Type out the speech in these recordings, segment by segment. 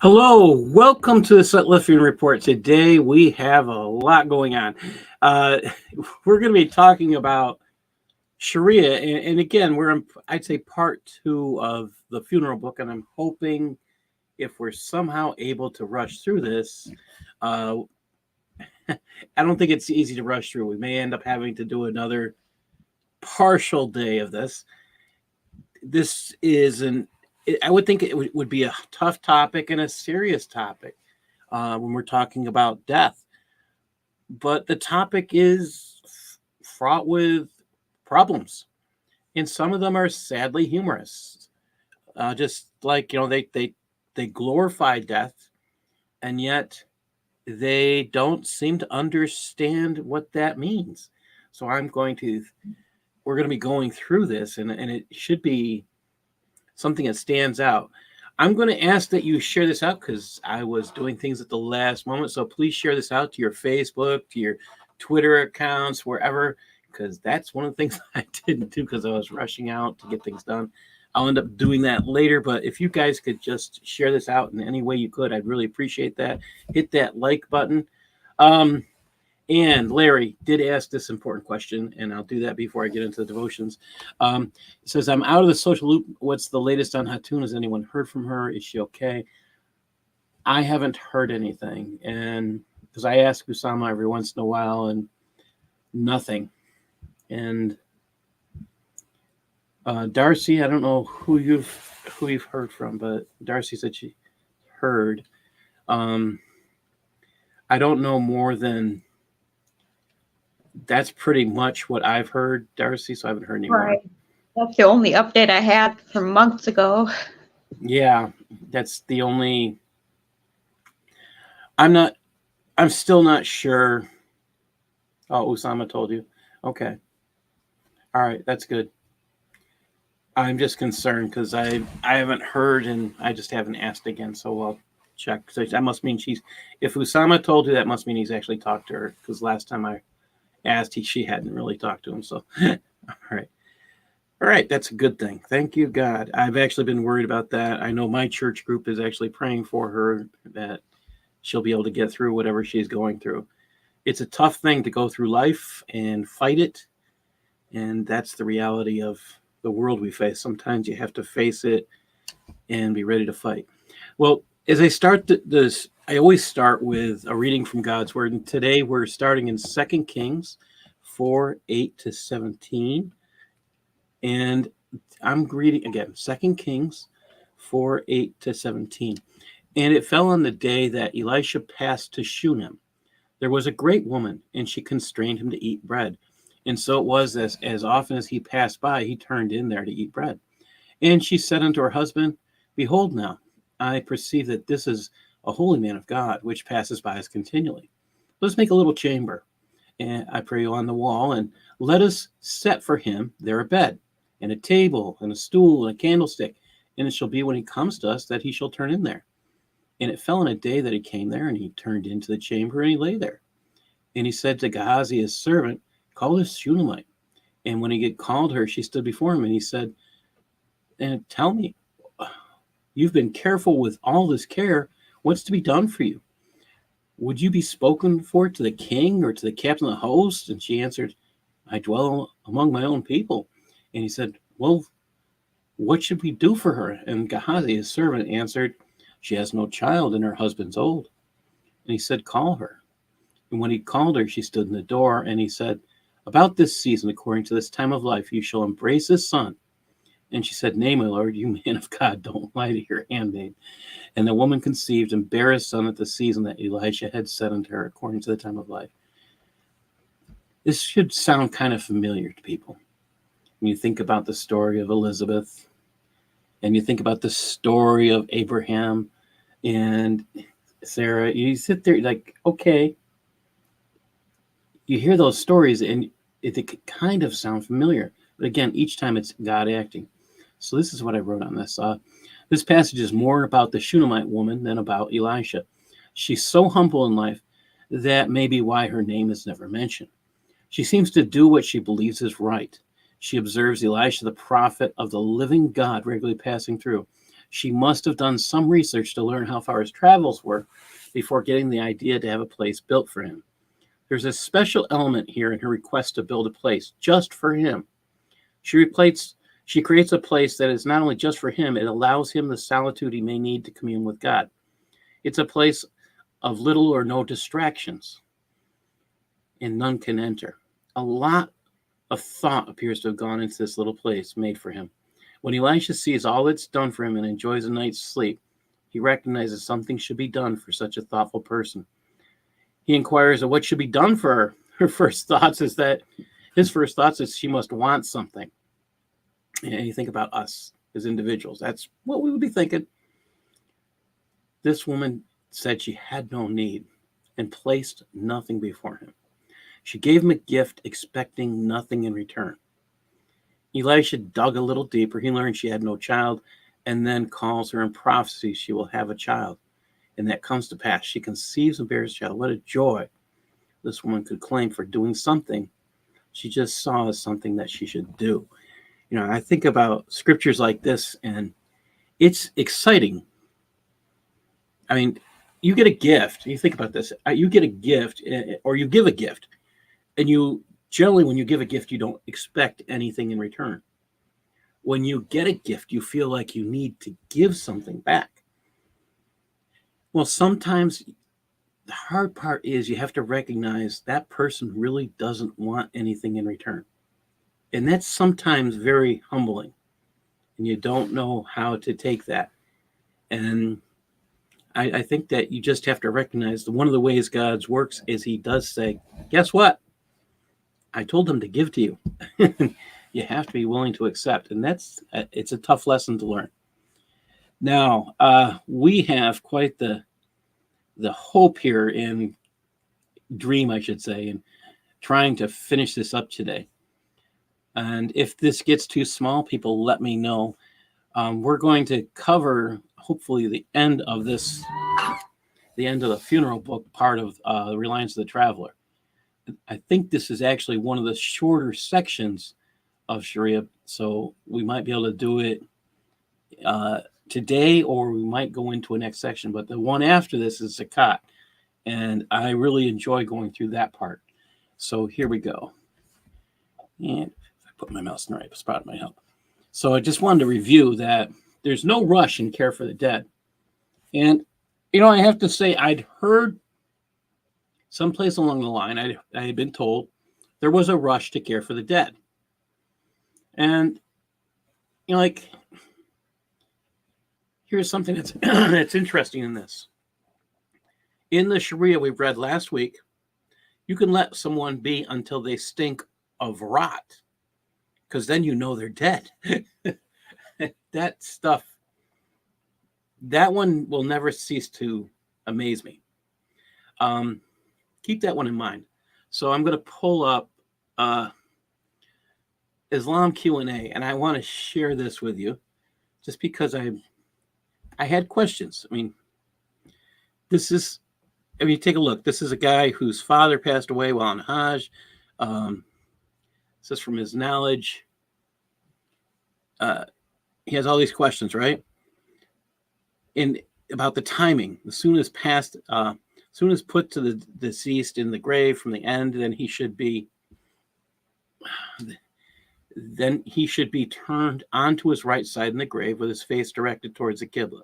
Hello, welcome to the Sutliffian Report. Today we have a lot going on. Uh, we're going to be talking about Shariah, and again, we're in, I'd say, part 2 of the funeral book, and I'm hoping if we're somehow able to rush through this. uh, I don't think it's easy to rush through. We may end up having to do another partial day of this. This is I would think it would be a tough topic and a serious topic when we're talking about death. But the topic is fraught with problems, and some of them are sadly humorous. Just like they glorify death, and yet they don't seem to understand what that means. So we're going to be going through this, and it should be something that stands out. I'm going to ask that you share this out because I was doing things at the last moment. So please share this out to your Facebook, to your Twitter accounts, wherever, because that's one of the things I didn't do because I was rushing out to get things done. I'll end up doing that later, but if you guys could just share this out in any way you could, I'd really appreciate that. Hit that like button. And Larry did ask this important question, and I'll do that before I get into the devotions. It says, I'm out of the social loop. What's the latest on Hatun? Has anyone heard from her? Is she okay? I haven't heard anything. And because I ask Usama every once in a while, and nothing. And Darcy, I don't know who you've heard from, but Darcy said she heard. I don't know more than that's pretty much what I've heard, Darcy, so I haven't heard any more. Right. That's the only update I had from months ago. Yeah, that's the only. I'm still not sure. Oh, Usama told you. Okay. All right, that's good. I'm just concerned because I haven't heard, and I just haven't asked again, so I'll check. So that must mean if Usama told you, that must mean he's actually talked to her, because last time I asked, she hadn't really talked to him. So all right, that's a good thing. Thank you, God. I've actually been worried about that. I know my church group is actually praying for her, that she'll be able to get through whatever she's going through. It's a tough thing to go through life and fight it, and that's the reality of the world we face. Sometimes you have to face it and be ready to fight. Well, as I start this, I always start with a reading from God's Word, and today we're starting in 2 Kings 4:8-17, and I'm reading again 2 Kings 4:8-17. And it fell on the day that Elisha passed to Shunem. There was a great woman, and she constrained him to eat bread. And so it was, as often as he passed by, he turned in there to eat bread. And she said unto her husband, Behold now, I perceive that this is a holy man of God, which passes by us continually. Let's make a little chamber, and I pray you on the wall, and let us set for him there a bed, and a table, and a stool, and a candlestick. And it shall be when he comes to us that he shall turn in there. And it fell on a day that he came there, and he turned into the chamber, and he lay there. And he said to Gehazi, his servant, Call this Shunammite. And when he had called her, she stood before him, and he said, And tell me, you've been careful with all this care. What's to be done for you? Would you be spoken for to the king or to the captain of the host? And she answered, I dwell among my own people. And he said, Well, what should we do for her? And Gehazi, his servant, answered, She has no child, and her husband's old. And he said, Call her. And when he called her, she stood in the door, and he said, About this season, according to this time of life, you shall embrace a son. And she said, Nay, my lord, you man of God, don't lie to your handmaid. And the woman conceived and bare a son at the season that Elisha had said unto her, according to the time of life. This should sound kind of familiar to people. When you think about the story of Elizabeth, and you think about the story of Abraham and Sarah, you sit there like, okay, you hear those stories, and it kind of sound familiar. But again, each time it's God acting. So this is what I wrote on this. This passage is more about the Shunammite woman than about Elisha. She's so humble in life that may be why her name is never mentioned. She seems to do what she believes is right. She observes Elisha, the prophet of the living God, regularly passing through. She must have done some research to learn how far his travels were before getting the idea to have a place built for him. There's a special element here in her request to build a place just for him. She creates a place that is not only just for him, it allows him the solitude he may need to commune with God. It's a place of little or no distractions, and none can enter. A lot of thought appears to have gone into this little place made for him. When Elisha sees all that's done for him and enjoys a night's sleep, he recognizes something should be done for such a thoughtful person. He inquires of what should be done for her. His first thoughts is she must want something. And you think about us as individuals. That's what we would be thinking. This woman said she had no need and placed nothing before him. She gave him a gift, expecting nothing in return. Elisha dug a little deeper. He learned she had no child, and then calls her in prophecy she will have a child. And that comes to pass. She conceives and bears a child. What a joy this woman could claim for doing something she just saw as something that she should do. You know, I think about scriptures like this, and it's exciting. I mean, you get a gift. You think about this. You get a gift, or you give a gift, and you generally, when you give a gift, you don't expect anything in return. When you get a gift, you feel like you need to give something back. Well, sometimes the hard part is you have to recognize that person really doesn't want anything in return. And that's sometimes very humbling. And you don't know how to take that. And I think that you just have to recognize that one of the ways God works is he does say, guess what? I told them to give to you. You have to be willing to accept. And it's a tough lesson to learn. Now, we have quite the hope here in dream, I should say, in trying to finish this up today. And if this gets too small, people let me know. We're going to cover, hopefully, the end of the funeral book part of the Reliance of the Traveler. I think this is actually one of the shorter sections of Shariah, so we might be able to do it today, or we might go into a next section. But the one after this is Zakat, and I really enjoy going through that part. So here we go. And if I put my mouse in the right spot, it might help. So I just wanted to review that there's no rush in care for the dead. And, you know, I have to say, I'd heard someplace along the line, I had been told there was a rush to care for the dead. And, you know, like, here's something that's that's interesting in this. In the Shariah we read last week, you can let someone be until they stink of rot, because then you know they're dead. That stuff, that one will never cease to amaze me. Keep that one in mind. So I'm going to pull up Islam Q&A, and I want to share this with you just because I had questions. I mean, take a look. This is a guy whose father passed away while on Hajj. This is from his knowledge. He has all these questions, right? And about the timing. As soon as put to the deceased in the grave from the end, then he should be turned onto his right side in the grave with his face directed towards the Qibla.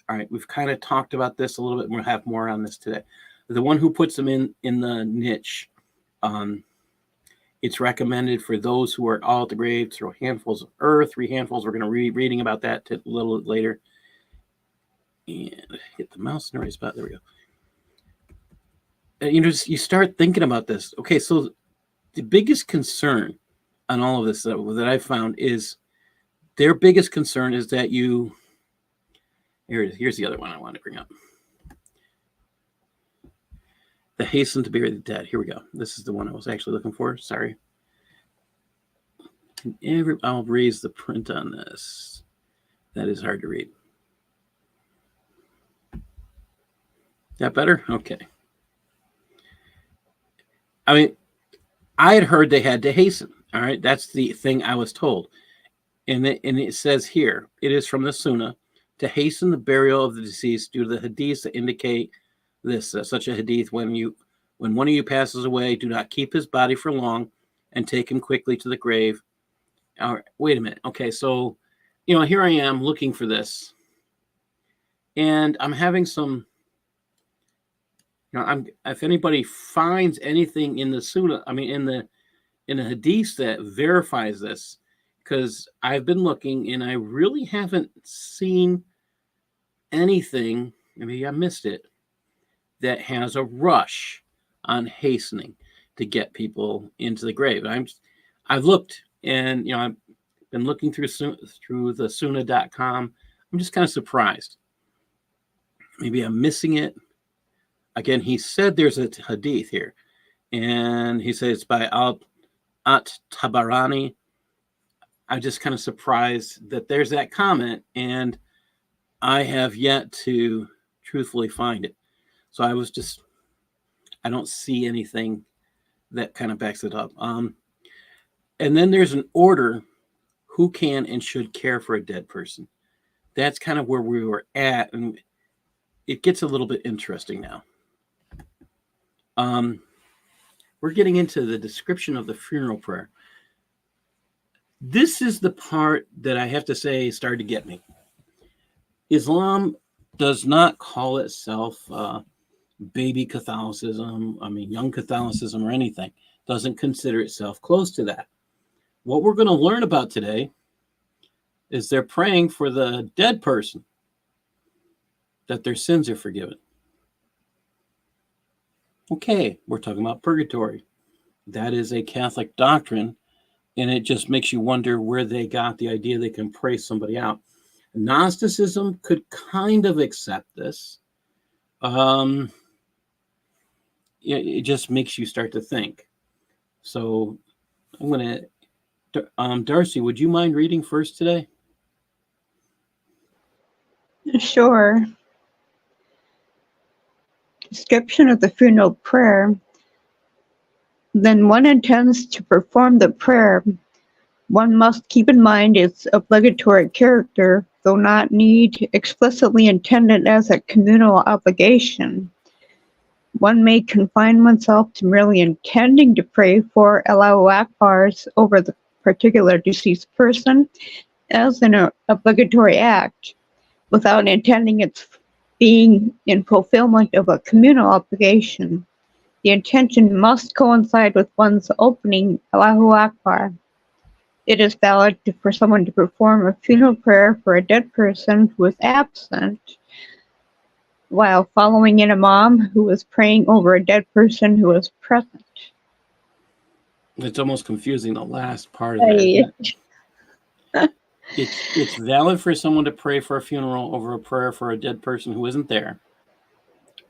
All right, we've kind of talked about this a little bit, and we'll have more on this today. The one who puts them in the niche, it's recommended for those who are all at the grave, throw handfuls of earth, 3 handfuls. We're going to be reading about that a little later. And hit the mouse in the right spot. There we go. You start thinking about this. Okay, so the biggest concern on all of this that I found is their biggest concern is that here it is. Here's the other one I wanted to bring up. The hasten to bury the dead. Here we go. This is the one I was actually looking for. Sorry. I'll raise the print on this. That is hard to read. That better? Okay. I mean, I had heard they had to hasten. All right. That's the thing I was told. And it says here, it is from the Sunnah. to hasten the burial of the deceased due to the hadiths that indicate this. Such a hadith: when one of you passes away, do not keep his body for long, and take him quickly to the grave. Wait a minute. Okay, so here I am looking for this, and I'm having some. If anybody finds anything in the Sunnah, in the hadith that verifies this, because I've been looking and I really haven't seen anything, maybe I missed it, that has a rush on hastening to get people into the grave. I've looked, and I've been looking through the Sunnah.com. I'm just kind of surprised. Maybe I'm missing it. Again, he said there's a hadith here, and he says it's by At-Tabarani. I'm just kind of surprised that there's that comment, and I have yet to truthfully find it. So I don't see anything that kind of backs it up. And then there's an order: who can and should care for a dead person. That's kind of where we were at, and it gets a little bit interesting now. We're getting into the description of the funeral prayer. This is the part that I have to say started to get me. Islam does not call itself baby Catholicism, young Catholicism or anything. Doesn't consider itself close to that. What we're going to learn about today is they're praying for the dead person, that their sins are forgiven. Okay, we're talking about purgatory. That is a Catholic doctrine, and it just makes you wonder where they got the idea they can pray somebody out. Gnosticism could kind of accept this. It just makes you start to think. So I'm going to, Darcy, would you mind reading first today? Sure. Description of the funeral prayer. Then one intends to perform the prayer. One must keep in mind its obligatory character, though not need explicitly intended as a communal obligation. One may confine oneself to merely intending to pray for Allahu Akbars over the particular deceased person as an obligatory act, without intending its being in fulfillment of a communal obligation. The intention must coincide with one's opening Allahu Akbar. It is valid for someone to perform a funeral prayer for a dead person who is absent, while following an imam who is praying over a dead person who is present. It's almost confusing, the last part of that. It's valid for someone to pray for a funeral over a prayer for a dead person who isn't there,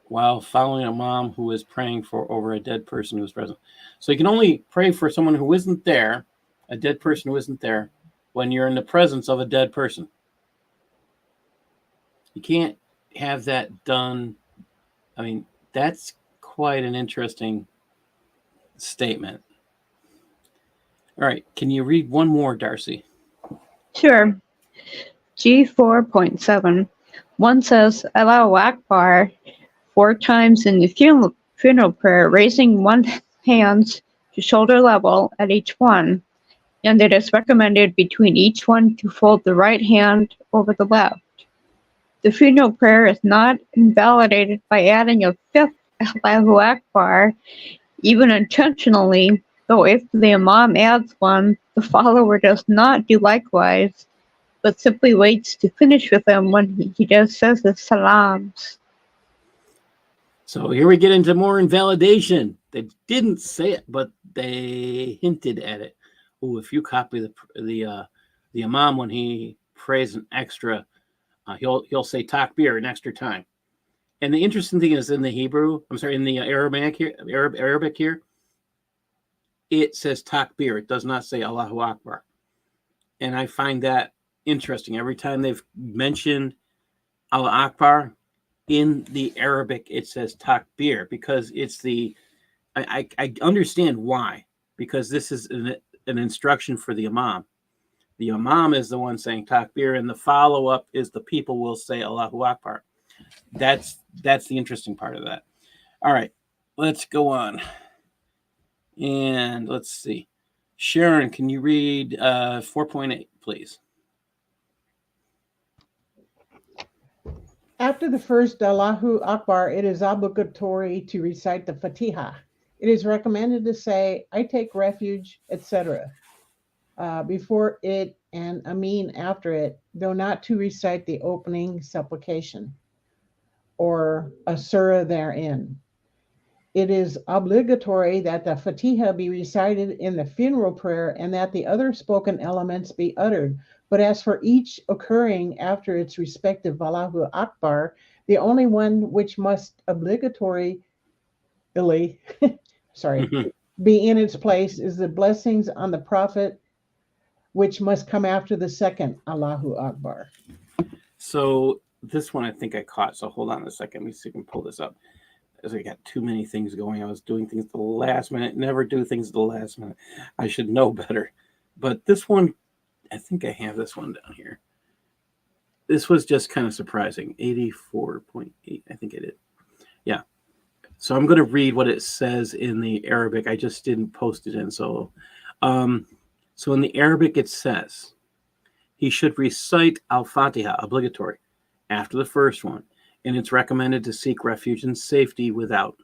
while following an imam who is praying over a dead person who is present. So you can only pray for someone who isn't there, a dead person who isn't there, when you're in the presence of a dead person. You can't have that done. That's quite an interesting statement. All right, can you read one more, Darcy? Sure. G4.7. One says Allahu Akbar 4 times in the funeral prayer, raising one's hands to shoulder level at each one, and it is recommended between each one to fold the right hand over the left. The funeral prayer is not invalidated by adding a 5th Allahu Akbar, even intentionally, though if the imam adds one, the follower does not do likewise, but simply waits to finish with him when he just says the salams. So here we get into more invalidation. They didn't say it, but they hinted at it. Oh, if you copy the imam when he prays an extra, he'll say takbir an extra time. And the interesting thing is in the Arabic here, it says takbir. It does not say Allahu Akbar. And I find that interesting. Every time they've mentioned Allah Akbar in the Arabic, it says takbir, because it's I understand why, because this is an instruction for the imam. The imam is the one saying takbir, and the follow-up is the people will say Allahu Akbar. That's the interesting part of that. All right, let's go on. And let's see. Sharon, can you read 4.8, please? After the first Allahu Akbar, it is obligatory to recite the Fatiha. It is recommended to say, I take refuge, etc. Before it and Amin after it, though not to recite the opening supplication or a surah therein. It is obligatory that the Fatiha be recited in the funeral prayer and that the other spoken elements be uttered. But as for each occurring after its respective Allahu Akbar, the only one which must obligatorily be in its place is the blessings on the Prophet, which must come after the second Allahu Akbar. So this one I think I caught. So hold on a second. Let me see if I can pull this up. As I got too many things going. I was doing things at the last minute. Never do things at the last minute. I should know better. But this one, I think I have this one down here. This was just kind of surprising. 84.8, I think it is. Yeah. So I'm going to read what it says in the Arabic. I just didn't post it in. So in the Arabic, it says, he should recite Al-Fatiha, obligatory, after the first one. And it's recommended to seek refuge and safety without.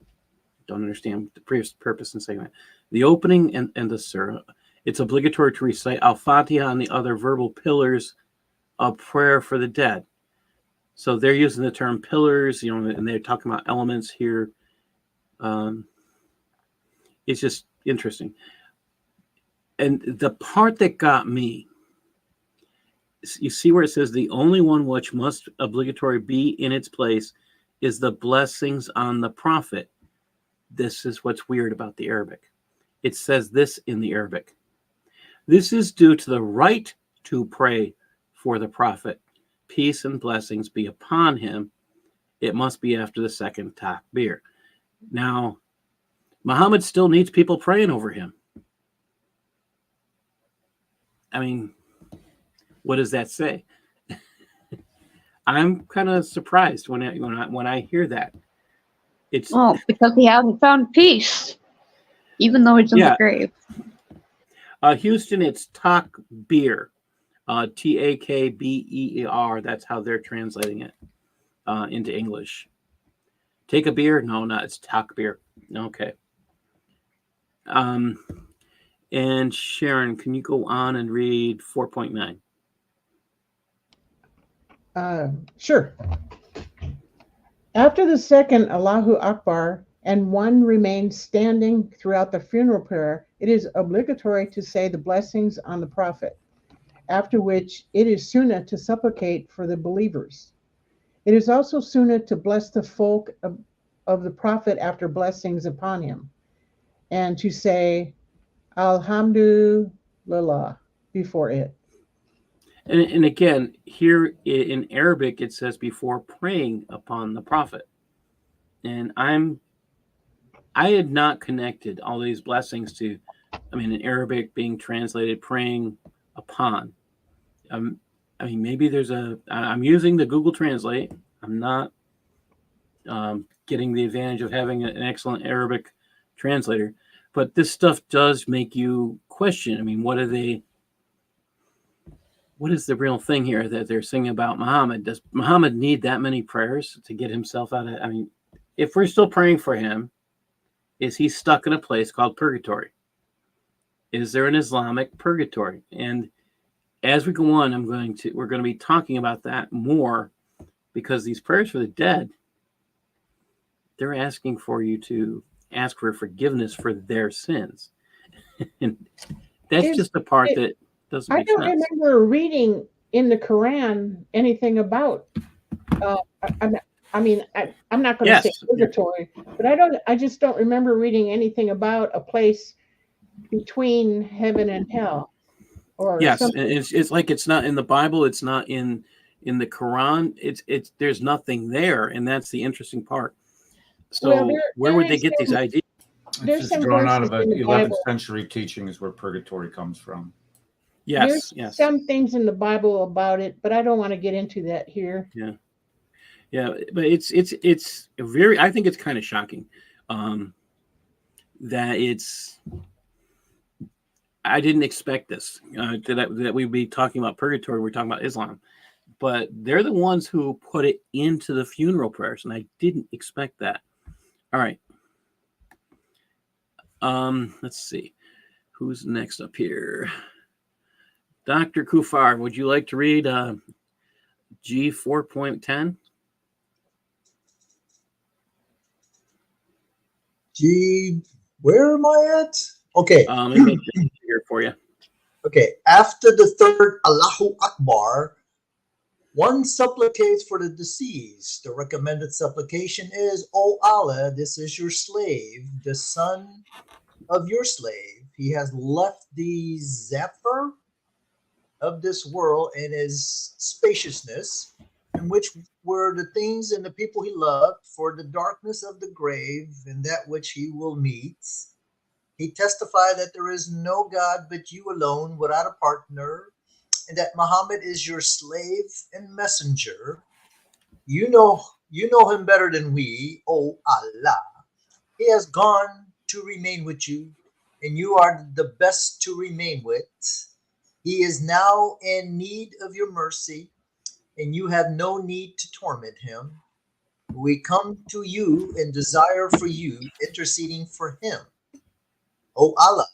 Don't understand the previous purpose in saying that. The opening and the surah, it's obligatory to recite Al-Fatiha and the other verbal pillars of prayer for the dead. So they're using the term pillars, and they're talking about elements here. It's just interesting. And the part that got me, you see where it says the only one which must obligatory be in its place is the blessings on the Prophet. This is what's weird about the Arabic. It says this in the Arabic. This is due to the right to pray for the Prophet. Peace and blessings be upon him. It must be after the second takbir. Now, Muhammad still needs people praying over him. I mean, what does that say? I'm kind of surprised when I hear that. It's because he hasn't found peace, even though he's in the grave. Houston, it's takbir, Takber. That's how they're translating it into English. Take a beer? No, not. It's takbir. Okay. And Sharon, can you go on and read 4.9? Sure. After the second Allahu Akbar and one remains standing throughout the funeral prayer, it is obligatory to say the blessings on the Prophet, after which it is sunnah to supplicate for the believers. It is also sunnah to bless the folk of the Prophet after blessings upon him, and to say Alhamdulillah before it. And again, here in Arabic, it says before praying upon the Prophet. And I had not connected all these blessings to, in Arabic being translated praying upon. Maybe I'm using the Google Translate. I'm not getting the advantage of having an excellent Arabic translator. But this stuff does make you question. What is the real thing here that they're singing about Muhammad? Does Muhammad need that many prayers to get himself out of? If we're still praying for him, is he stuck in a place called Purgatory? Is there an Islamic Purgatory? And as we go on, we're going to be talking about that more, because these prayers for the dead, they're asking for you to ask for forgiveness for their sins. And that's just the part that doesn't make sense. I don't remember reading in the Quran anything about I'm not going to say purgatory, but I just don't remember reading anything about a place between heaven and hell. Or yes, something. It's like it's not in the Bible, it's not in the Quran. It's there's nothing there, and that's the interesting part. So where would they get these ideas? It's just drawn out of an 11th century teaching is where purgatory comes from. There's Yes. some things in the Bible about it, but I don't want to get into that here. Yeah. Yeah. But it's very, I think it's kind of shocking that I didn't expect this, that we'd be talking about purgatory. We're talking about Islam, but they're the ones who put it into the funeral prayers. And I didn't expect that. All right. Let's see. Who's next up here? Dr. Kufar, would you like to read G 4.10? G, where am I at? Okay. Let me make it here for you. Okay. After the third Allahu Akbar, one supplicates for the deceased. The recommended supplication is, O Allah, this is your slave, the son of your slave. He has left the zephyr of this world and his spaciousness, in which were the things and the people he loved, for the darkness of the grave and that which he will meet. He testified that there is no God but you alone, without a partner, and that Muhammad is your slave and messenger. You know him better than we, O Allah. He has gone to remain with you, and you are the best to remain with. He is now in need of your mercy, and you have no need to torment him. We come to you and desire for you, interceding for him. O Allah,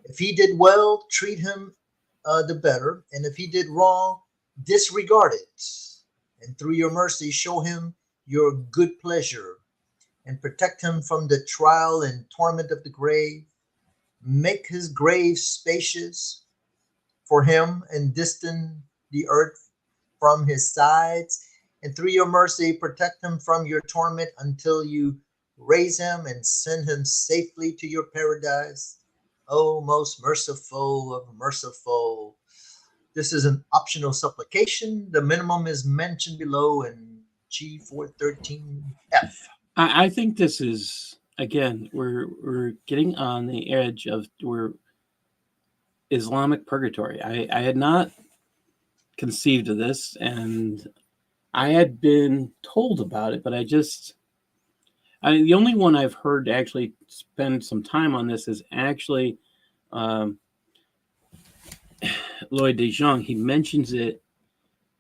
if he did well, treat him the better, and if he did wrong, disregard it. And through your mercy, show him your good pleasure and protect him from the trial and torment of the grave. Make his grave spacious for him and distant the earth from his sides. And through your mercy, protect him from your torment until you raise him and send him safely to your paradise. O most merciful of merciful. This is an optional supplication. The minimum is mentioned below in G413F. I think this is, again, we're getting on the edge of Islamic purgatory. I had not conceived of this, and I had been told about it, but the only one I've heard actually spend some time on this is actually Lloyd De Jong. He mentions it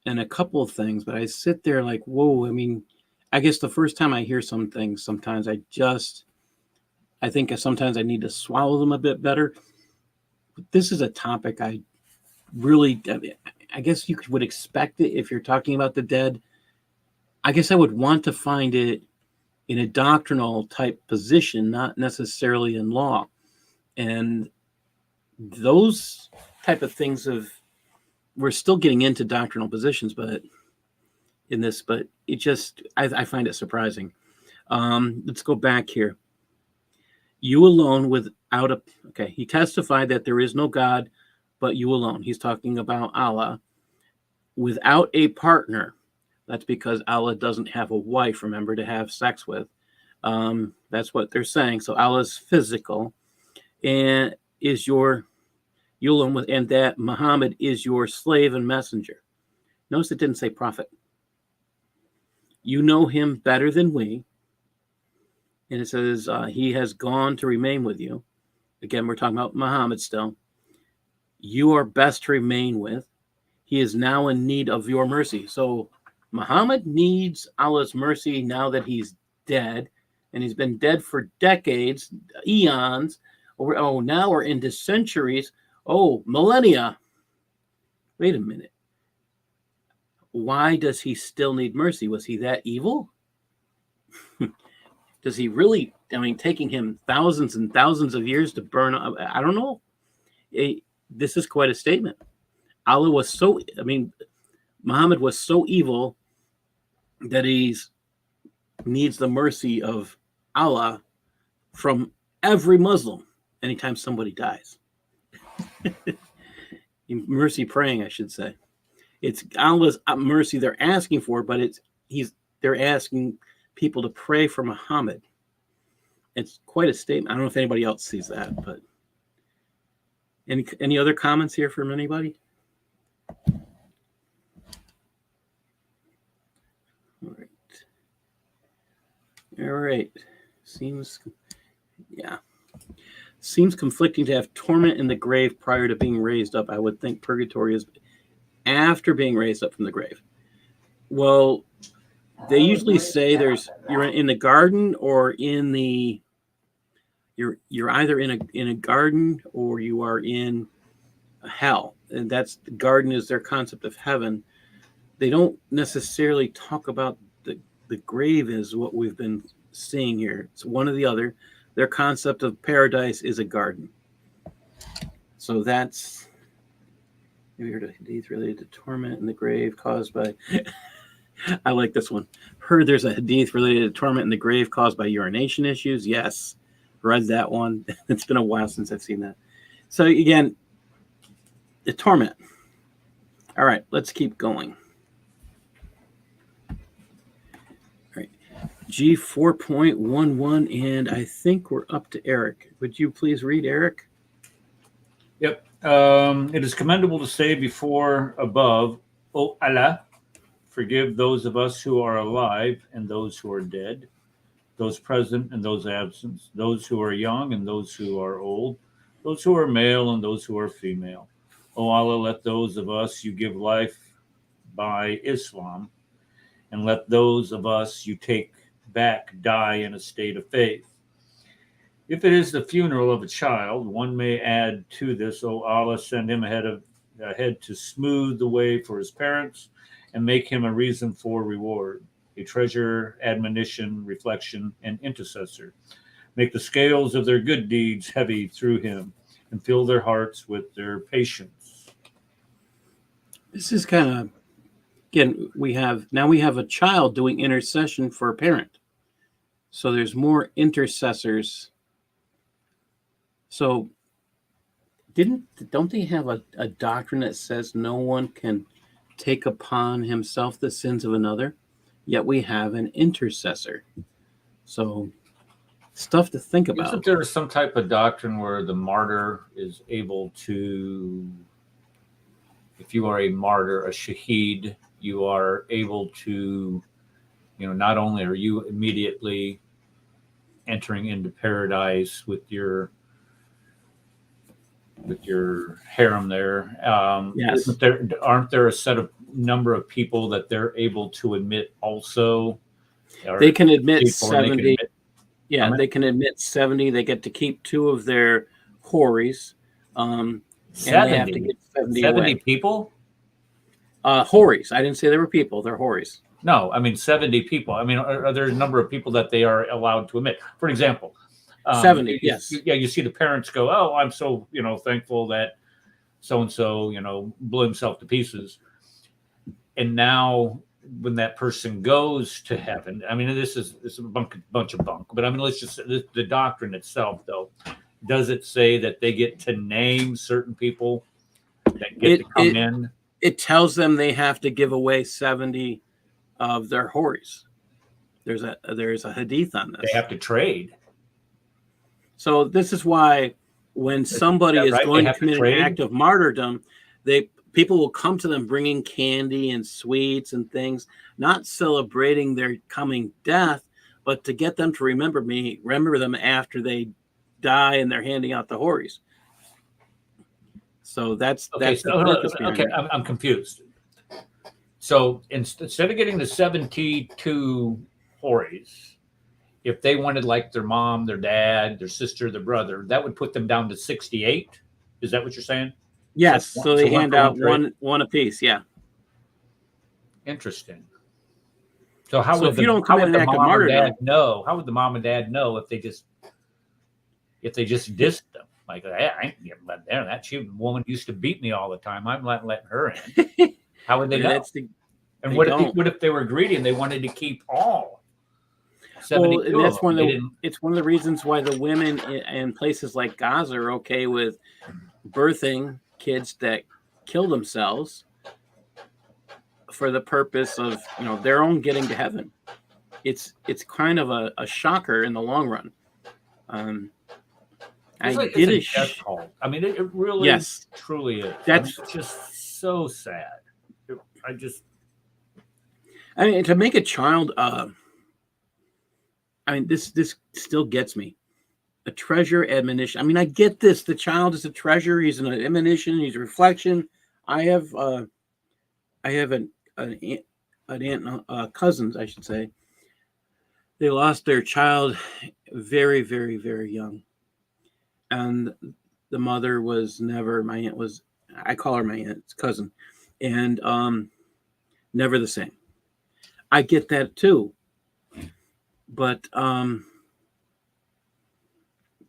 in a couple of things, but I sit there like, whoa. I mean, I guess the first time I hear some things, sometimes I think sometimes I need to swallow them a bit better. But this is a topic I guess you would expect it if you're talking about the dead. I guess I would want to find it in a doctrinal type position, not necessarily in law. And those type of things we're still getting into doctrinal positions, but it just, I find it surprising. Let's go back here. You alone he testified that there is no God but you alone. He's talking about Allah without a partner. That's because Allah doesn't have a wife, remember, to have sex with. That's what they're saying. So Allah's physical, and you alone with, and that Muhammad is your slave and messenger. Notice it didn't say prophet. You know him better than we. And it says he has gone to remain with you. Again, we're talking about Muhammad still. You are best to remain with. He is now in need of your mercy. So Muhammad needs Allah's mercy now that he's dead, and he's been dead for decades, eons. Now we're into centuries. Millennia. Wait a minute. Why does he still need mercy? Was he that evil? Does he really? Taking him thousands and thousands of years to burn up. I don't know. This is quite a statement. Muhammad was so evil that he needs the mercy of Allah from every Muslim anytime somebody dies. Mercy praying, I should say. It's Allah's mercy they're asking for, but they're asking people to pray for Muhammad. It's quite a statement. I don't know if anybody else sees that, but Any other comments here from anybody? All right. All right. Seems conflicting to have torment in the grave prior to being raised up. I would think purgatory is after being raised up from the grave. Well, they usually say you're in the garden or in the you're either in a garden or you are in hell, and that's the garden is their concept of heaven. They don't necessarily talk about the grave as what we've been seeing here. It's one or the other. Their concept of paradise is a garden. So that's we heard a hadith related to torment in the grave caused by. I like this one. Heard there's a hadith related to torment in the grave caused by urination issues. Yes, read that one. It's been a while since I've seen that. So again, the torment. All right, let's keep going. All right, G 4.11, and I think we're up to Eric. Would you please read, Eric? Yep. It is commendable to say before above, O Allah, forgive those of us who are alive and those who are dead, those present and those absent, those who are young and those who are old, those who are male and those who are female. O Allah, let those of us you give life by Islam, and let those of us you take back die in a state of faith. If it is the funeral of a child, one may add to this, O Allah, send him ahead to smooth the way for his parents and make him a reason for reward, a treasure, admonition, reflection, and intercessor. Make the scales of their good deeds heavy through him and fill their hearts with their patience. This is kind of, again, we have a child doing intercession for a parent. So there's more intercessors. So don't they have a doctrine that says no one can take upon himself the sins of another? Yet we have an intercessor. So stuff to think about. Isn't there some type of doctrine where the martyr is able to, if you are a martyr, a shaheed, you are able to, not only are you immediately entering into paradise with your harem there. Yes. Aren't there a set of number of people that they're able to admit also? They can admit 70. They can admit 70. They get to keep 2 of their hories. 70, and they have to get 70 away. People? Hories. I didn't say they were people. They're hories. No, I mean 70 people. I mean, are there a number of people that they are allowed to admit? For example, 70, yes. You see the parents go, oh, I'm so, thankful that so-and-so, blew himself to pieces. And now when that person goes to heaven, I mean, this is a bunch of bunk, but I mean, let's just, the doctrine itself, though, does it say that they get to name certain people that get to come in? It tells them they have to give away 70 of their hories. There's a hadith on this. They have to trade. So this is why when somebody is going to commit an act of martyrdom, people will come to them bringing candy and sweets and things, not celebrating their coming death, but to get them to remember them after they die, and they're handing out the hories. So that's the purpose behind it. I'm confused. So instead of getting the 72 hories, if they wanted like their mom, their dad, their sister, their brother, that would put them down to 68. Is that what you're saying? Yes. So they hand out one apiece. Yeah. Interesting. So how would the mom and dad know? How would the mom and dad know if they just dissed them? Like, I ain't getting let there. That woman used to beat me all the time. I'm not letting her in. How would they know? And what if they were greedy and they wanted to keep all 72? And that's it's one of the reasons why the women in places like Gaza are okay with birthing kids that kill themselves for the purpose of their own getting to heaven. It's kind of a shocker in the long run. I It's did a death cult. I mean, it really, yes, truly is. that's it's just so sad. I mean, to make a child. I mean, this still gets me. A treasure admonition. I mean, I get this. The child is a treasure. He's an admonition. He's a reflection. I have an aunt, cousins, I should say. They lost their child very, very, very young, and the mother was never. My aunt was. I call her my aunt's cousin, and never the same. I get that too, but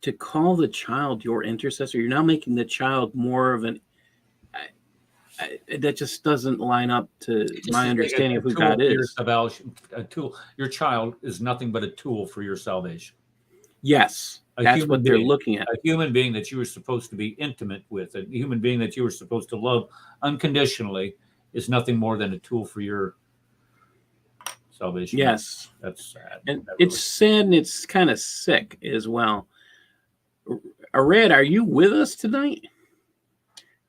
to call the child your intercessor, you're now making the child more of an. That just doesn't line up to my understanding of who God is. Your salvation, a tool. Your child is nothing but a tool for your salvation. Yes, that's what they're looking at. A human being that you were supposed to be intimate with, a human being that you were supposed to love unconditionally, is nothing more than a tool for your salvation. Yes, that's sad. And it's sad, and it's kind of sick as well. Red, are you with us tonight,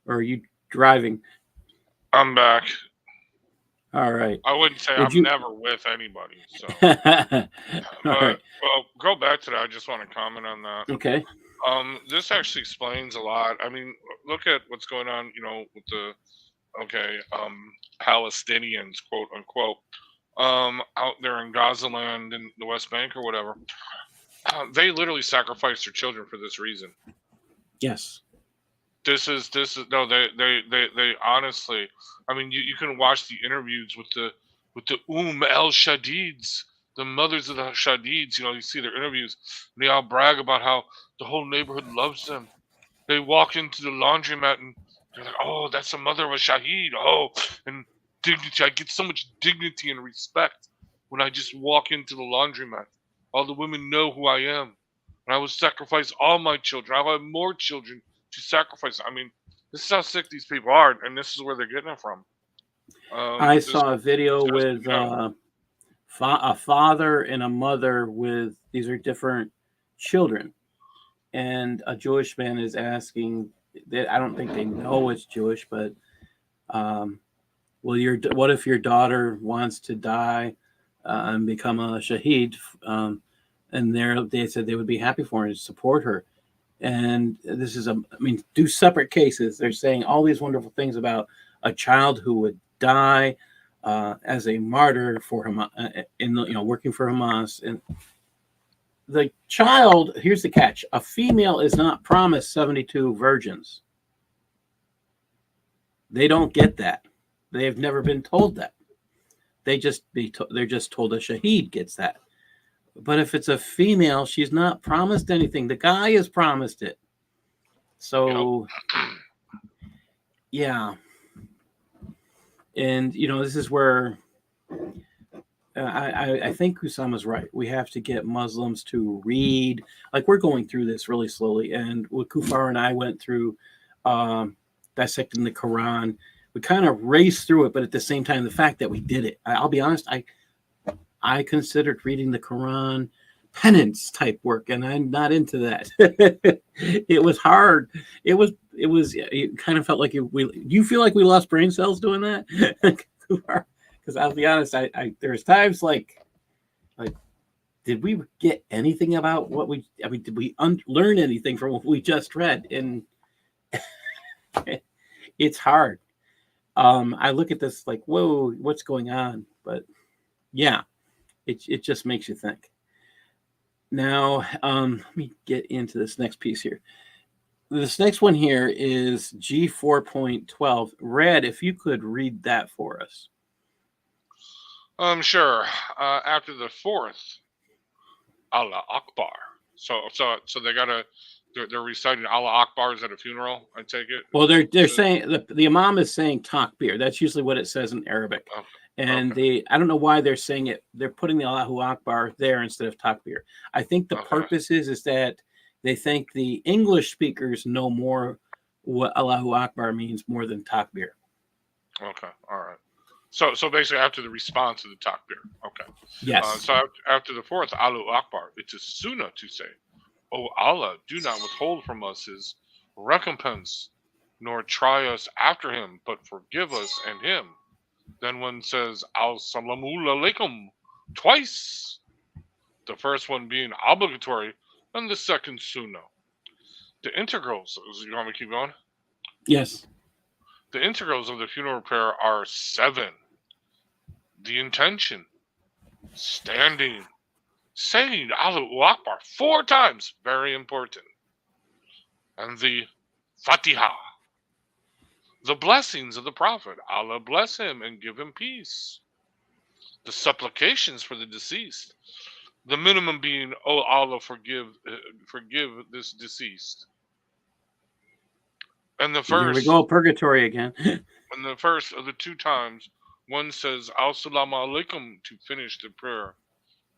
or are you driving? I'm back. All right. I wouldn't say I'm never with anybody. So, right. Well, go back to that. I just want to comment on that. Okay. This actually explains a lot. I mean, look at what's going on. With the Palestinians, quote unquote, out there in Gaza land and the West Bank or whatever. They literally sacrificed their children for this reason. Yes. This is no. They honestly. I mean, you can watch the interviews with the El Shadids, the mothers of the Shadids. You see their interviews. And they all brag about how the whole neighborhood loves them. They walk into the laundromat and they're like, "Oh, that's the mother of a Shaheed." Oh, and dignity. I get so much dignity and respect when I just walk into the laundromat. All the women know who I am, and I will sacrifice all my children. I'll have more children to sacrifice. I mean, this is how sick these people are, and this is where they're getting it from. I saw a video with a father and a mother with, these are different children, and a Jewish man is asking, that I don't think they know it's Jewish, but what if your daughter wants to die and become a shaheed? And they said they would be happy for her and support her. And this is two separate cases. They're saying all these wonderful things about a child who would die as a martyr for Hamas, working for Hamas. And the child, here's the catch: a female is not promised 72 virgins. They don't get that. They have never been told that. They're just told a shaheed gets that. But if it's a female, she's not promised anything. The guy is promised it. So, yeah. And, this is where I think Kusama's right. We have to get Muslims to read. Like, we're going through this really slowly. And what Kufar and I went through, dissecting the Quran, we kind of raced through it. But at the same time, the fact that we did it, I'll be honest, I considered reading the Quran penance type work, and I'm not into that. It was hard. It kind of felt like you feel like we lost brain cells doing that? Because I'll be honest, there's times like, did we get anything about did we learn anything from what we just read? And it's hard. I look at this like, whoa, what's going on? But yeah. It just makes you think. Now, let me get into this next piece here. This next one here is G4.12. Red, if you could read that for us. Sure. After the fourth, Allah Akbar. So they're reciting Allah Akbars at a funeral, I take it? Well, they're saying, the Imam is saying takbir. That's usually what it says in Arabic. Okay. And I don't know why they're saying it. They're putting the Allahu Akbar there instead of takbir. I think the purpose is that they think the English speakers know more what Allahu Akbar means more than takbir. Okay, all right. So basically, after the response to the takbir. Okay. Yes. So after the fourth Allahu Akbar, it's a sunnah to say, O Allah, do not withhold from us his recompense, nor try us after him, but forgive us and him. Then one says, Al-Salamu Alaikum, twice. The first one being obligatory, and the second sunnah. The integrals, you want me to keep going? Yes. The integrals of the funeral prayer are 7. The intention, standing, saying Allahu Akbar 4 times, very important. And the Fatiha, the blessings of the Prophet, Allah bless him and give him peace. The supplications for the deceased, the minimum being, oh Allah, forgive this deceased. And the Here we first, go, purgatory again. and the first of the 2 times, one says Assalamu alaikum to finish the prayer.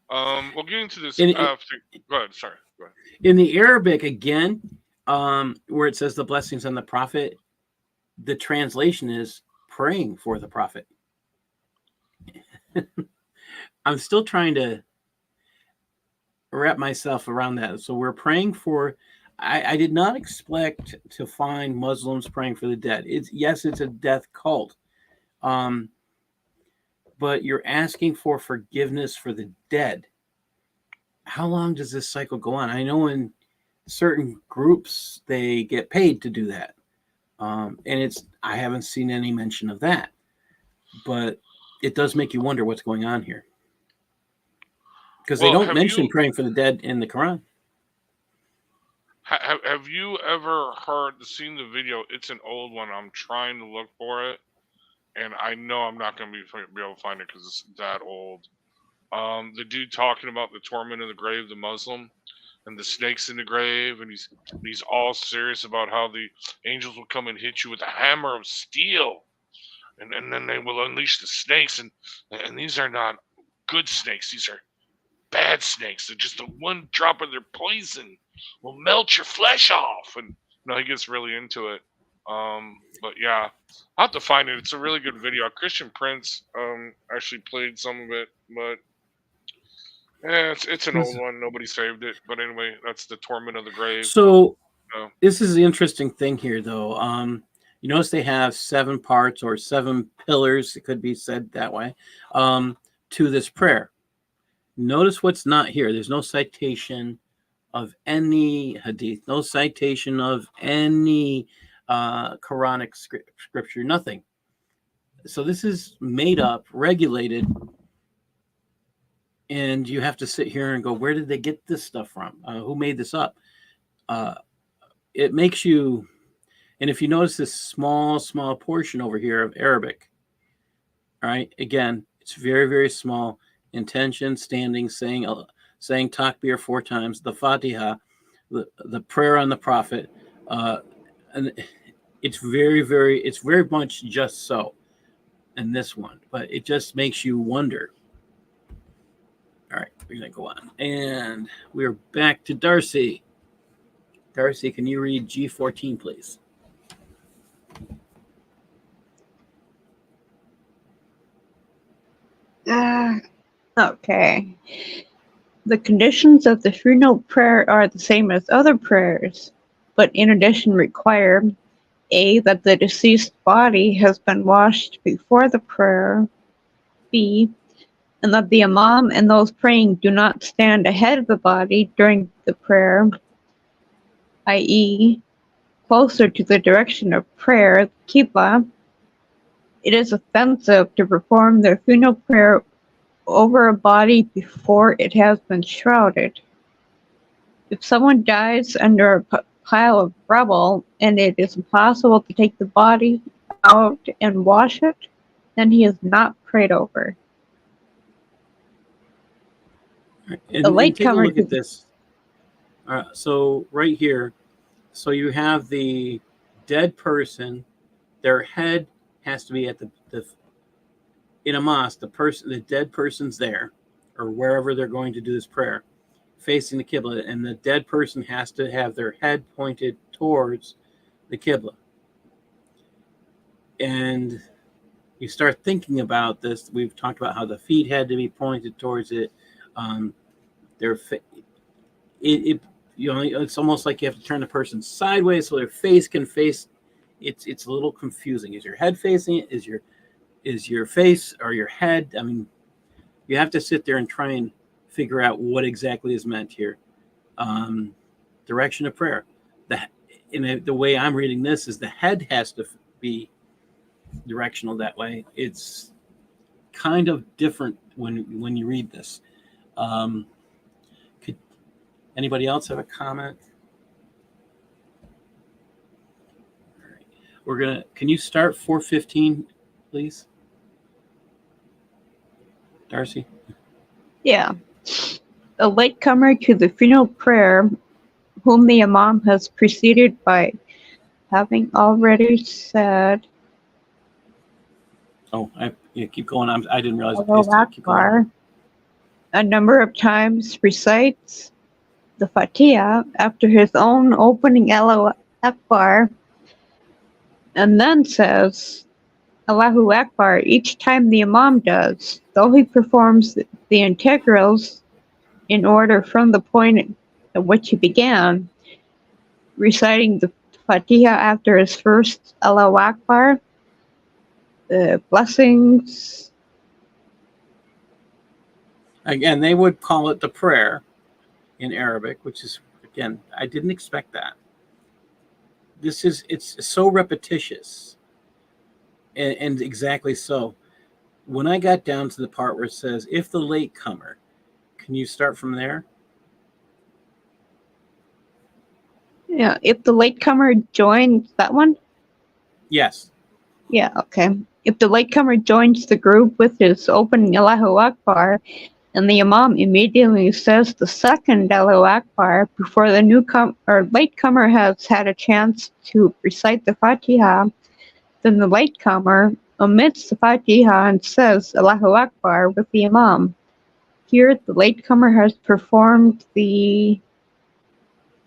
We'll get into this after. Go ahead. Sorry. Go ahead. In the Arabic, again, where it says the blessings on the Prophet, the translation is praying for the Prophet. I'm still trying to wrap myself around that. So we're praying for. I did not expect to find Muslims praying for the dead. It's a death cult, but you're asking for forgiveness for the dead. How long does this cycle go on? I know in certain groups they get paid to do that, and I haven't seen any mention of that, but it does make you wonder what's going on here, because they don't mention praying for the dead in the Quran. Have you ever seen the video? It's an old one. I'm trying to look for it, and I know I'm not going to be able to find it because it's that old. The dude talking about the torment in the grave, the Muslim, and the snakes in the grave, and he's all serious about how the angels will come and hit you with a hammer of steel, and then they will unleash the snakes, and these are not good snakes. These are bad snakes. They're just the one drop of their poison will melt your flesh off, and he gets really into it. But yeah, I'll have to find it. It's a really good video. Christian Prince actually played some of it, but yeah, it's an old one. Nobody saved it. But anyway, that's the torment of the grave. So this is the interesting thing here, though. You notice they have 7 parts or 7 pillars. It could be said that way, to this prayer. Notice what's not here. There's no citation of any hadith, no citation of any Quranic scripture, nothing. So this is made up, regulated, and you have to sit here and go, where did they get this stuff from? Who made this up? It makes you, and if you notice this small portion over here of Arabic, all right, again, it's very, very small. Intention, standing, saying takbir 4 times, the Fatiha, the prayer on the Prophet, and it's very much just so in this one, but it just makes you wonder. All right, we're gonna go on, and we're back to Darcy. Darcy, can you read G14, please? Okay. The conditions of the funeral prayer are the same as other prayers, but in addition require A, that the deceased body has been washed before the prayer, B, and that the imam and those praying do not stand ahead of the body during the prayer, i.e., closer to the direction of prayer, Qibla. It is offensive to perform the funeral prayer over a body before it has been shrouded. If someone dies under a pile of rubble and it is impossible to take the body out and wash it, then he is not prayed over. And take a look at this. So right here, so you have the dead person. Their head has to be at the in a mosque. The dead person's there, or wherever they're going to do this prayer, facing the Qibla, and the dead person has to have their head pointed towards the Qibla. And you start thinking about this. We've talked about how the feet had to be pointed towards it. it's almost like you have to turn the person sideways so their face can face. It's a little confusing. Is your head facing it? Is your face or your head? I mean, you have to sit there and try and figure out what exactly is meant here. Direction of prayer. The way I'm reading this is the head has to be directional that way. It's kind of different when you read this. Could anybody else have a comment? All right. Can you start 4:15, please? Darcy? Yeah. A latecomer to the funeral prayer, whom the Imam has preceded by having already said, Oh, keep going. I didn't realize. Allahu Keep going. Akbar, a number of times recites the Fatiha after his own opening Allahu Akbar, and then says Allahu Akbar each time the Imam does, though he performs the integrals in order from the point at which he began, reciting the Fatiha after his first Allahu Akbar, the blessings. Again, they would call it the prayer in Arabic, which is, again, I didn't expect that. It's so repetitious. And exactly so. When I got down to the part where it says, if the latecomer, can you start from there? Yeah, if the latecomer joins that one? Yes. Yeah, okay. If the latecomer joins the group with his opening Allahu Akbar, and the Imam immediately says the second Allahu Akbar before the latecomer has had a chance to recite the Fatiha, then the latecomer omits the Fatiha and says Allahu Akbar with the Imam. Here, the latecomer has performed the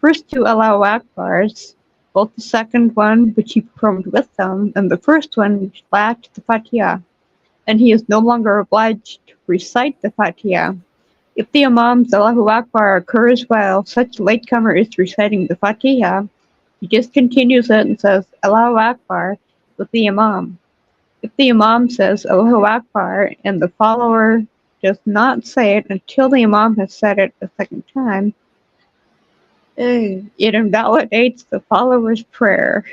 first two Allahu Akbars, both the second one, which he performed with them, and the first one, which lacked the Fatiha, and he is no longer obliged to recite the Fatiha. If the Imam's Allahu Akbar occurs while such latecomer is reciting the Fatiha, he just continues it and says Allahu Akbar with the Imam. If the Imam says Allahu Akbar and the follower does not say it until the Imam has said it a second time, it invalidates the follower's prayer.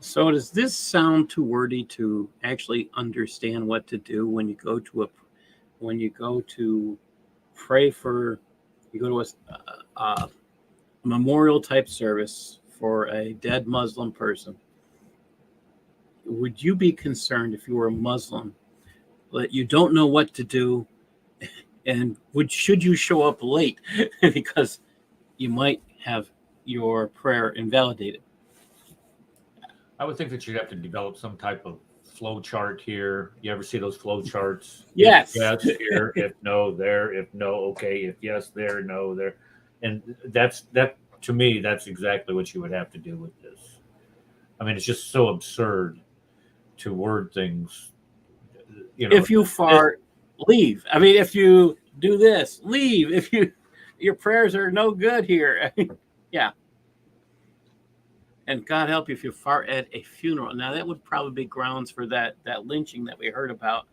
So does this sound too wordy to actually understand what to do when you go to pray for, you go to a memorial type service for a dead Muslim person? Would you be concerned if you were a Muslim that you don't know what to do, and should you show up late because you might have your prayer invalidated? I would think that you'd have to develop some type of flow chart here. You ever see those flow charts? Yes. If yes, here. If no, there. If no, okay. If yes, there. No, there. And that to me, that's exactly what you would have to do with this. I mean, it's just so absurd to word things. If you fart, leave. I mean, if you do this, leave. If your prayers are no good here. Yeah. And God help you if you fart at a funeral. Now, that would probably be grounds for that lynching that we heard about.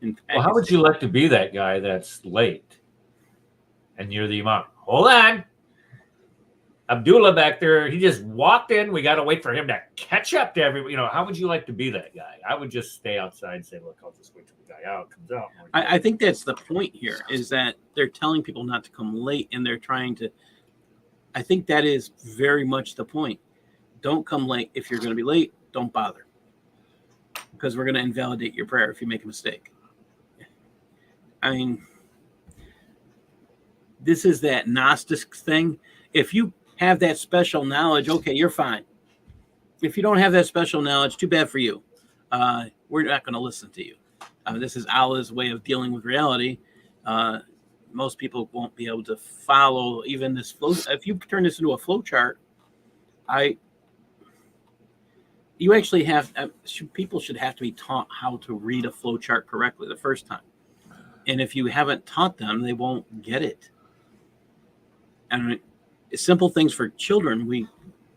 Well, how would you like to be that guy that's late and you're the Imam? Hold on. Abdullah back there, he just walked in. We got to wait for him to catch up to everybody. How would you like to be that guy? I would just stay outside and say, look, I'll just wait till the guy comes out. I think that's the point here, is that they're telling people not to come late, and they're trying to, I think that is very much the point. Don't come late. If you're going to be late, don't bother, because we're going to invalidate your prayer if you make a mistake. I mean, this is that Gnostic thing. If you have that special knowledge, okay, you're fine. If you don't have that special knowledge, too bad for you. We're not going to listen to you. This is Allah's way of dealing with reality. Most people won't be able to follow even this flow. If you turn this into a flow chart, you actually have people should have to be taught how to read a flow chart correctly the first time. And if you haven't taught them, they won't get it. And simple things for children.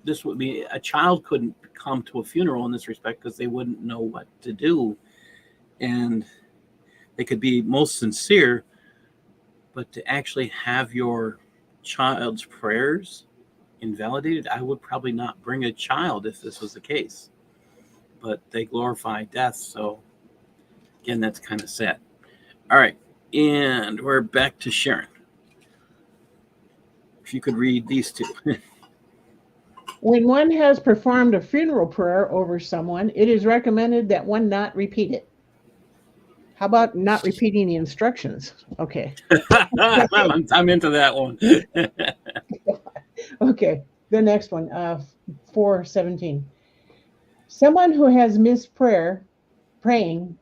This would be a child couldn't come to a funeral in this respect because they wouldn't know what to do, and they could be most sincere, but to actually have your child's prayers invalidated, I would probably not bring a child if this was the case. But they glorify death, so again, that's kind of sad. All right, and we're back to Sharon. If you could read these two. When one has performed a funeral prayer over someone, it is recommended that one not repeat it. How about not repeating the instructions? Okay. I'm into that one. Okay. The next one, 4:17. Someone who has missed praying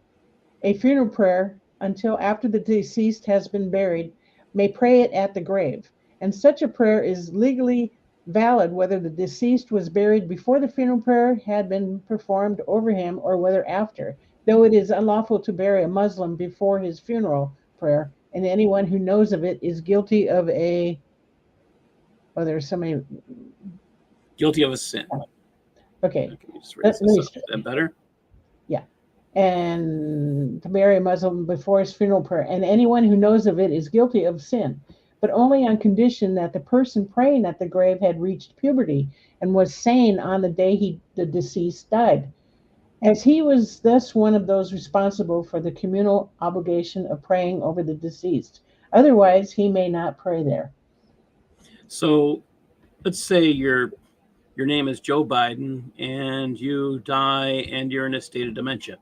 a funeral prayer until after the deceased has been buried may pray it at the grave, and such a prayer is legally valid whether the deceased was buried before the funeral prayer had been performed over him or whether after, though it is unlawful to bury a Muslim before his funeral prayer, and anyone who knows of it is guilty of there's so many. Guilty of a sin. Okay. Just raise this up. Is that better? Yeah. And to bury a Muslim before his funeral prayer, and anyone who knows of it is guilty of sin, but only on condition that the person praying at the grave had reached puberty and was sane on the day the deceased died, as he was thus one of those responsible for the communal obligation of praying over the deceased. Otherwise, he may not pray there. So let's say your name is Joe Biden and you die and you're in a state of dementia.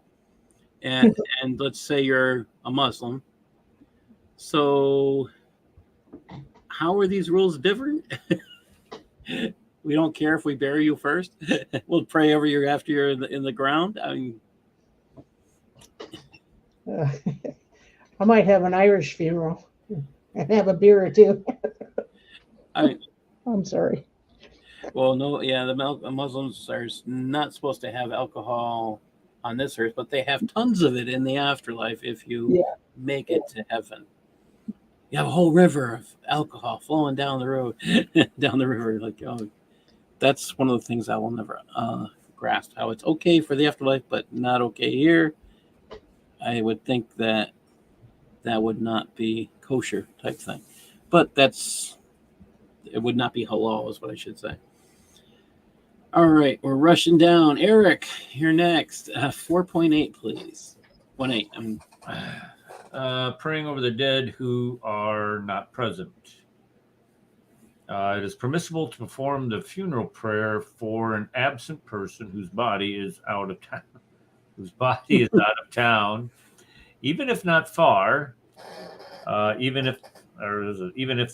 And let's say you're a Muslim. So how are these rules different? We don't care if we bury you first. We'll pray over you after you're in the ground. I mean, I might have an Irish funeral and have a beer or two. I'm sorry. Well, no, yeah, the Muslims are not supposed to have alcohol on this earth, but they have tons of it in the afterlife if you make it to heaven. You have a whole river of alcohol flowing down the road, down the river. Like, oh, that's one of the things I will never grasp, how it's okay for the afterlife, but not okay here. I would think that would not be kosher type thing. But it would not be halal is what I should say. All right, we're rushing down. Eric, you're next. 4.8, please. 1.8. Praying over the dead who are not present. It is permissible to perform the funeral prayer for an absent person whose body is out of town, even if not far, even if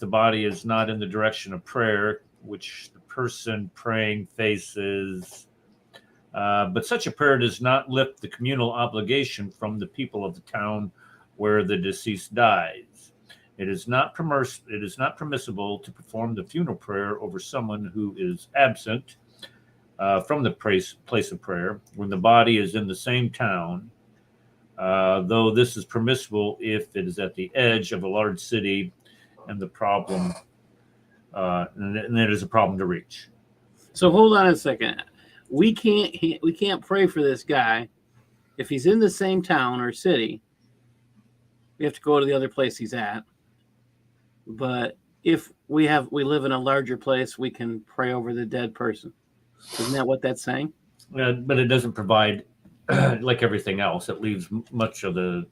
the body is not in the direction of prayer, which the person praying faces. But such a prayer does not lift the communal obligation from the people of the town where the deceased dies. It is not permissible to perform the funeral prayer over someone who is absent from the place of prayer when the body is in the same town, though this is permissible if it is at the edge of a large city and the problem and it is a problem to reach. So hold on a second. We can't pray for this guy if he's in the same town or city. We have to go to the other place he's at. But if we live in a larger place, we can pray over the dead person. Isn't that what that's saying? But it doesn't provide, like everything else, it leaves much of the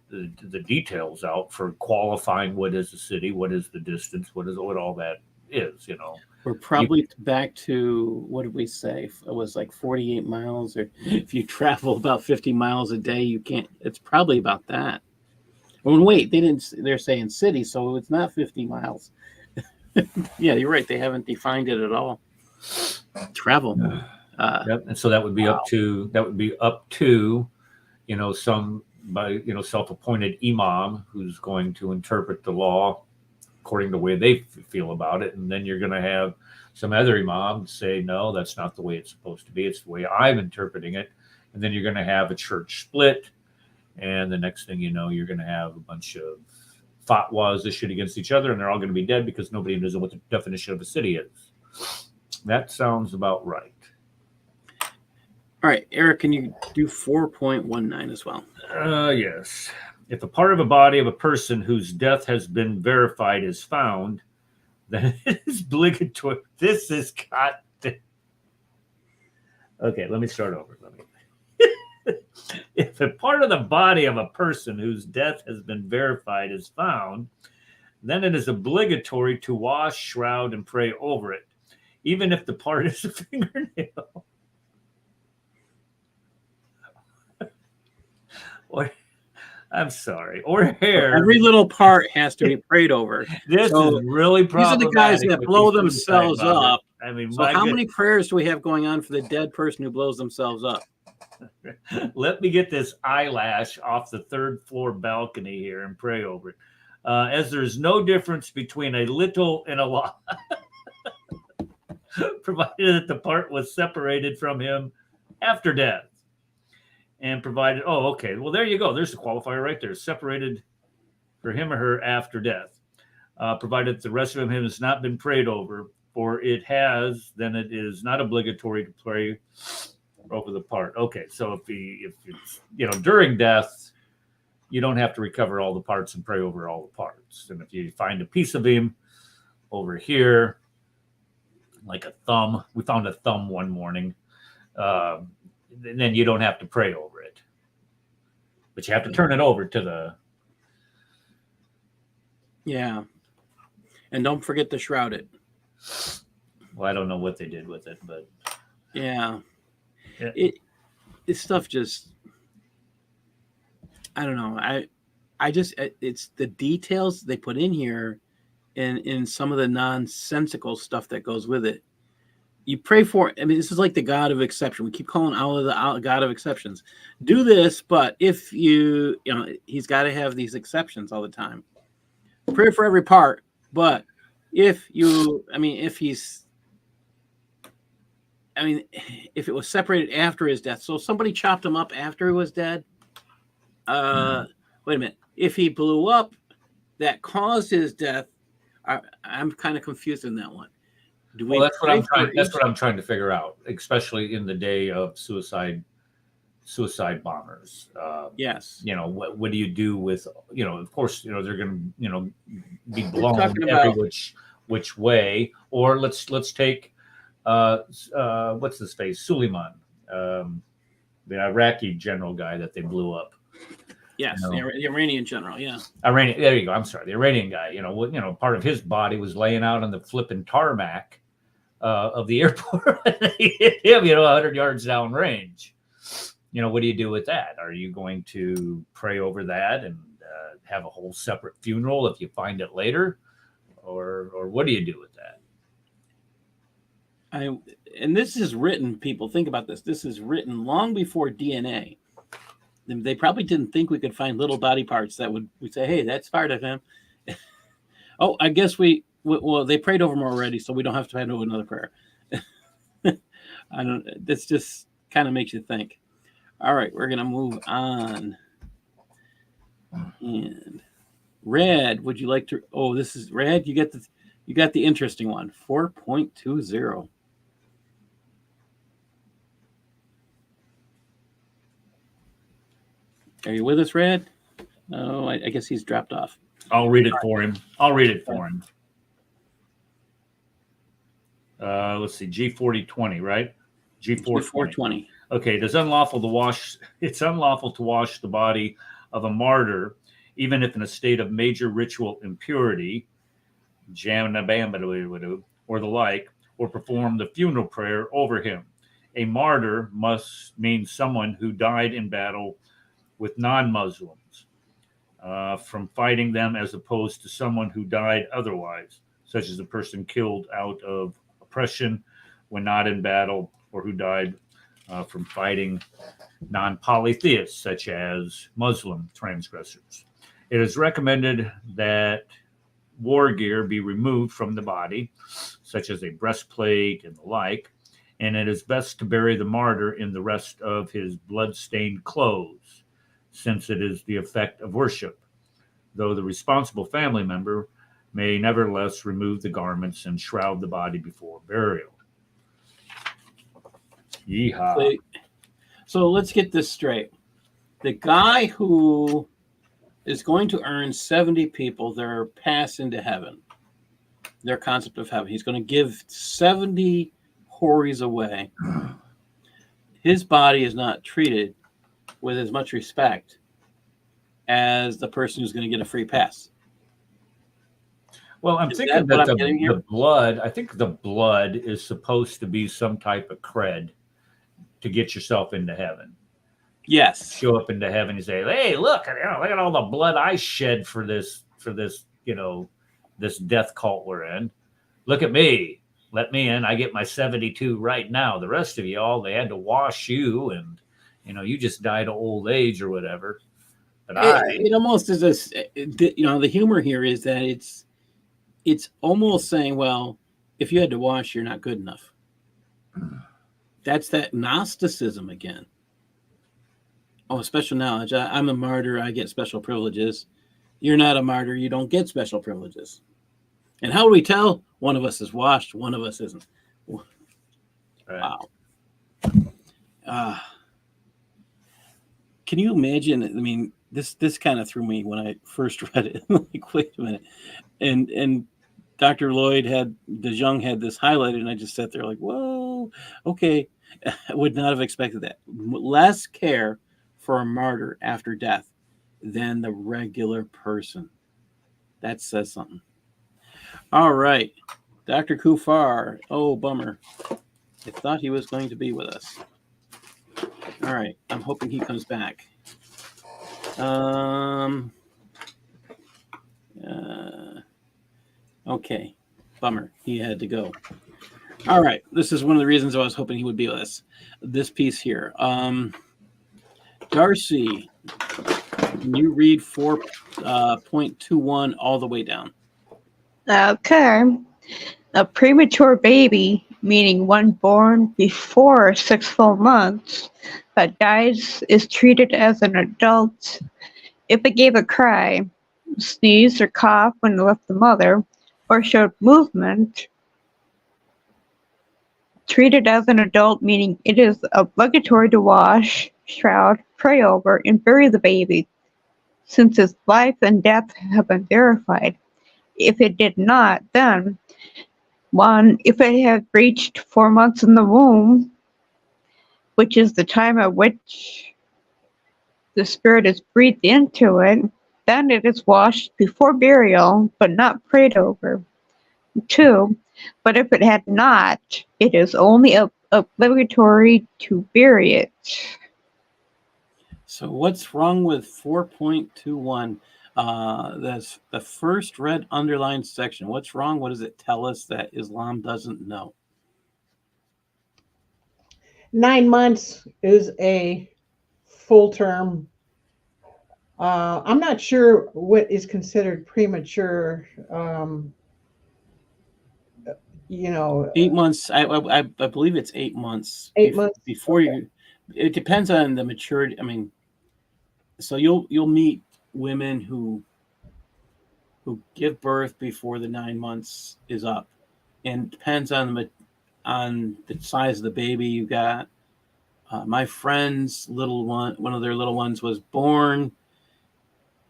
details out for qualifying what is the city, what is the distance, what all that is, you know. We're probably back to, what did we say? It was like 48 miles, or if you travel about 50 miles a day, you can't. It's probably about that. Oh, wait, they're saying city, so it's not 50 miles. Yeah, you're right. They haven't defined it at all. Travel. Yep. And so that would be up to, self-appointed imam who's going to interpret the law according to the way they feel about it. And then you're going to have some other imam say, no, that's not the way it's supposed to be. It's the way I'm interpreting it. And then you're going to have a church split. And the next thing you know, you're going to have a bunch of fatwas issued against each other, and they're all going to be dead because nobody knows what the definition of a city is. That sounds about right. All right, Eric, can you do 4.19 as well? Yes. If a part of a body of a person whose death has been verified is found, then it is obligatory. This is got. Okay, let me start over. If a part of the body of a person whose death has been verified is found, then it is obligatory to wash, shroud, and pray over it, even if the part is a fingernail. Or, I'm sorry, or hair. Every little part has to be prayed over. This So is really these are the problematic. guys that with blow these suicide themselves bombers. up. I mean, So how many prayers do we have going on for the dead person who blows themselves up? Let me get this eyelash off the third floor balcony here and pray over it. As there's no difference between a little and a lot, provided that the part was separated from him after death. And provided, oh, okay. Well, there you go. There's the qualifier right there. Separated for him or her after death. Provided the rest of him has not been prayed over, or it has, then it is not obligatory to pray over the part. Okay, so if it's during death, you don't have to recover all the parts and pray over all the parts. And if you find a piece of him over here, like a thumb, we found a thumb one morning, then you don't have to pray over it, but you have to turn it over to the. Yeah, and don't forget to shroud it. Well, I don't know what they did with it, but yeah. This stuff just, I don't know. I just, it's the details they put in here and in some of the nonsensical stuff that goes with it. You pray for, I mean, this is like the God of exception. We keep calling Allah the God of exceptions. Do this, but if he's got to have these exceptions all the time. Pray for every part, but if it was separated after his death, so somebody chopped him up after he was dead. Wait a minute. If he blew up, that caused his death. I'm kind of confused in that one. That's what I'm trying to figure out, especially in the day of suicide bombers. Yes. What do you do with, of course, they're going to, be blown every which way. Or let's take, what's his face? Suleiman, the Iraqi general guy that they blew up. Yes, the Iranian general. Yeah. Iranian. There you go. I'm sorry, the Iranian guy. Part of his body was laying out on the flipping tarmac of the airport. He hit him, 100 yards downrange. What do you do with that? Are you going to pray over that and have a whole separate funeral if you find it later, or what do you do with that? And this is written. People think about this. This is written long before DNA. They probably didn't think we could find little body parts that would say, "Hey, that's part of him." Oh, I guess they prayed over him already, so we don't have to do another prayer. I don't. This just kind of makes you think. All right, we're gonna move on. And Red, would you like to? Oh, this is Red. You got the interesting one. 4.20. Are you with us, Red? Oh, I guess he's dropped off. I'll read it for him. Let's see, G4020, right? G420. Okay, it's unlawful to wash the body of a martyr, even if in a state of major ritual impurity, or the like, or perform the funeral prayer over him. A martyr must mean someone who died in battle with non-Muslims from fighting them, as opposed to someone who died otherwise, such as a person killed out of oppression when not in battle, or who died from fighting non-polytheists, such as Muslim transgressors. It is recommended that war gear be removed from the body, such as a breastplate and the like, and it is best to bury the martyr in the rest of his blood-stained clothes, since it is the effect of worship, though the responsible family member may nevertheless remove the garments and shroud the body before burial. Yeehaw. So let's get this straight. The guy who is going to earn 70 people their pass into heaven, their concept of heaven, he's going to give 70 hories away. His body is not treated with as much respect as the person who's going to get a free pass. Well, I'm Is thinking that what that I'm getting here? the blood, I think the blood is supposed to be some type of cred to get yourself into heaven. Yes. Show up into heaven and say, "Hey, look at all the blood I shed for this, this death cult we're in. Look at me. Let me in. I get my 72 right now. The rest of y'all, they had to wash you, and you just died of old age or whatever." But it almost is the humor here is that it's almost saying, well, if you had to wash, you're not good enough. That's that Gnosticism again. Oh, special knowledge. I'm a martyr. I get special privileges. You're not a martyr. You don't get special privileges. And how do we tell? One of us is washed. One of us isn't. right. Wow. Can you imagine? I mean, this kind of threw me when I first read it. Like, wait a minute. And Dr. Lloyd DeJong had this highlighted, and I just sat there like, whoa, okay. I would not have expected that. Less care for a martyr after death than the regular person. That says something. All right. Dr. Kufar. Oh, bummer. I thought he was going to be with us. All right. I'm hoping he comes back. Okay. Bummer. He had to go. All right. This is one of the reasons I was hoping he would be with us. This piece here. Darcy, can you read 4.21 all the way down? Okay. A premature baby, meaning one born before 6 full months, that dies, is treated as an adult if it gave a cry, sneezed or coughed when it left the mother, or showed movement. Treated as an adult, meaning it is obligatory to wash, shroud, pray over, and bury the baby, since its life and death have been verified. If it did not, then 1. If it had reached 4 months in the womb, which is the time at which the spirit is breathed into it, then it is washed before burial, but not prayed over. 2. But if it had not, it is only obligatory to bury it. So what's wrong with 4.21? That's the first red underlined section. What's wrong? What does it tell us that Islam doesn't know? 9 months is a full term. I'm not sure what is considered premature. 8 months. I believe it's 8 months. 8 months before you. It depends on the maturity. I mean, so you'll meet women who give birth before the 9 months is up, and it depends on the size of the baby you got. My friend's one of their little ones was born,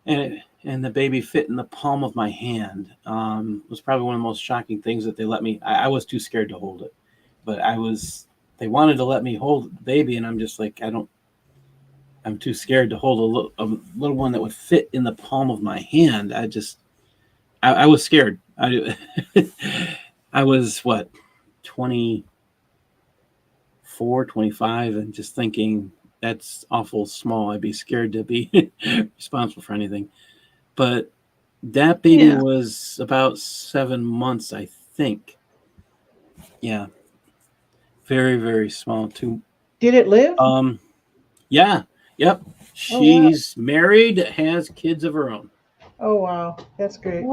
and the baby fit in the palm of my hand. It was probably one of the most shocking things that they let me. I was too scared to hold it, but they wanted to let me hold the baby, and I'm just like, I'm too scared to hold a little one that would fit in the palm of my hand. I was scared. I was 24, 25, and just thinking that's awful small. I'd be scared to be responsible for anything. But that baby was about 7 months, I think. Yeah. Very, very small too. Did it live? Yeah. Yep. She's married, has kids of her own. Oh, wow. That's great.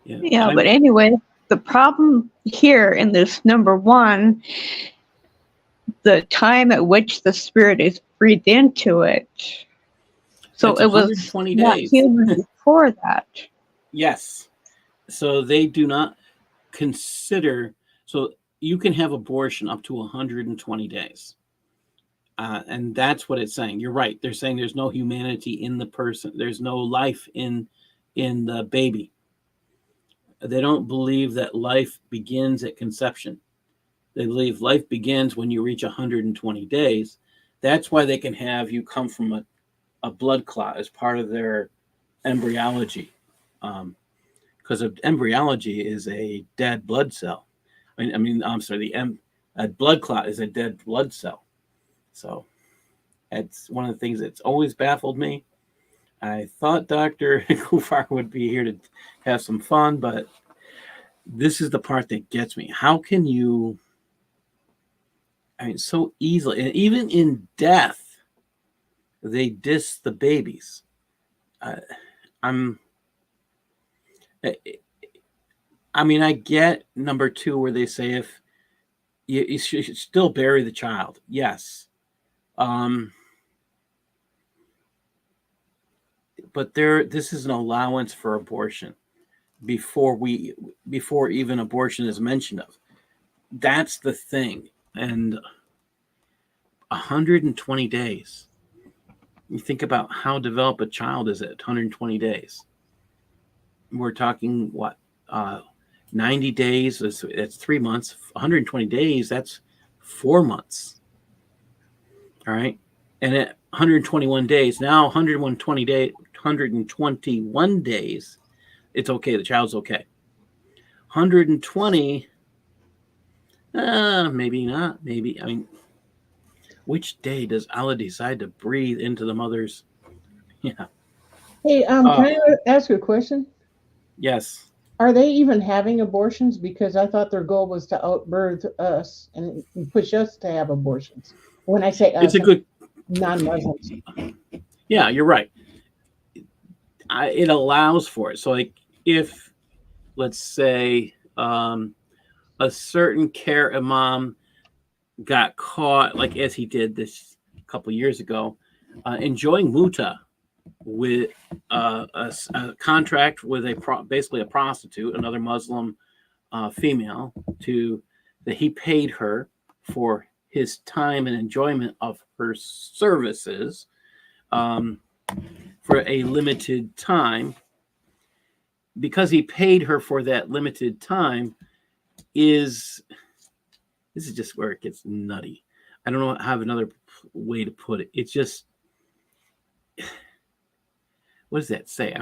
Yeah, but anyway, the problem here in this number 1, the time at which the spirit is breathed into it. So it was 120 not days. human before that. Yes. So they do not consider, so you can have abortion up to 120 days. And that's what it's saying. You're right. They're saying there's no humanity in the person. There's no life in the baby. They don't believe that life begins at conception. They believe life begins when you reach 120 days. That's why they can have you come from a blood clot as part of their embryology. Because embryology is a dead blood cell. I'm sorry, a blood clot is a dead blood cell. So it's one of the things that's always baffled me. I thought Dr. Kufar would be here to have some fun, but this is the part that gets me. How can you, so easily, and even in death, they diss the babies. I get number 2 where they say if you should still bury the child. Yes. But this is an allowance for abortion before even abortion is mentioned of. That's the thing. And 120 days. You think about how developed a child is at 120 days. We're talking what? 90 days, that's 3 months. 120 days, that's 4 months. All right. And at 121 days, now 121 days, it's okay. The child's okay. 120, maybe not. Maybe. Which day does Allah decide to breathe into the mother's? Yeah. Hey, can I ask you a question? Yes. Are they even having abortions? Because I thought their goal was to outbirth us and push us to have abortions. When I say us, it's a good non-Muslims. Yeah, you're right. It allows for it. So, like, if let's say a certain care imam got caught, like as he did this a couple years ago, enjoying muta with a contract with basically a prostitute, another Muslim female, that he paid her for his time and enjoyment of her services for a limited time. Because he paid her for that limited time, this is just where it gets nutty. I don't know how have another way to put it. It's just, what does that say?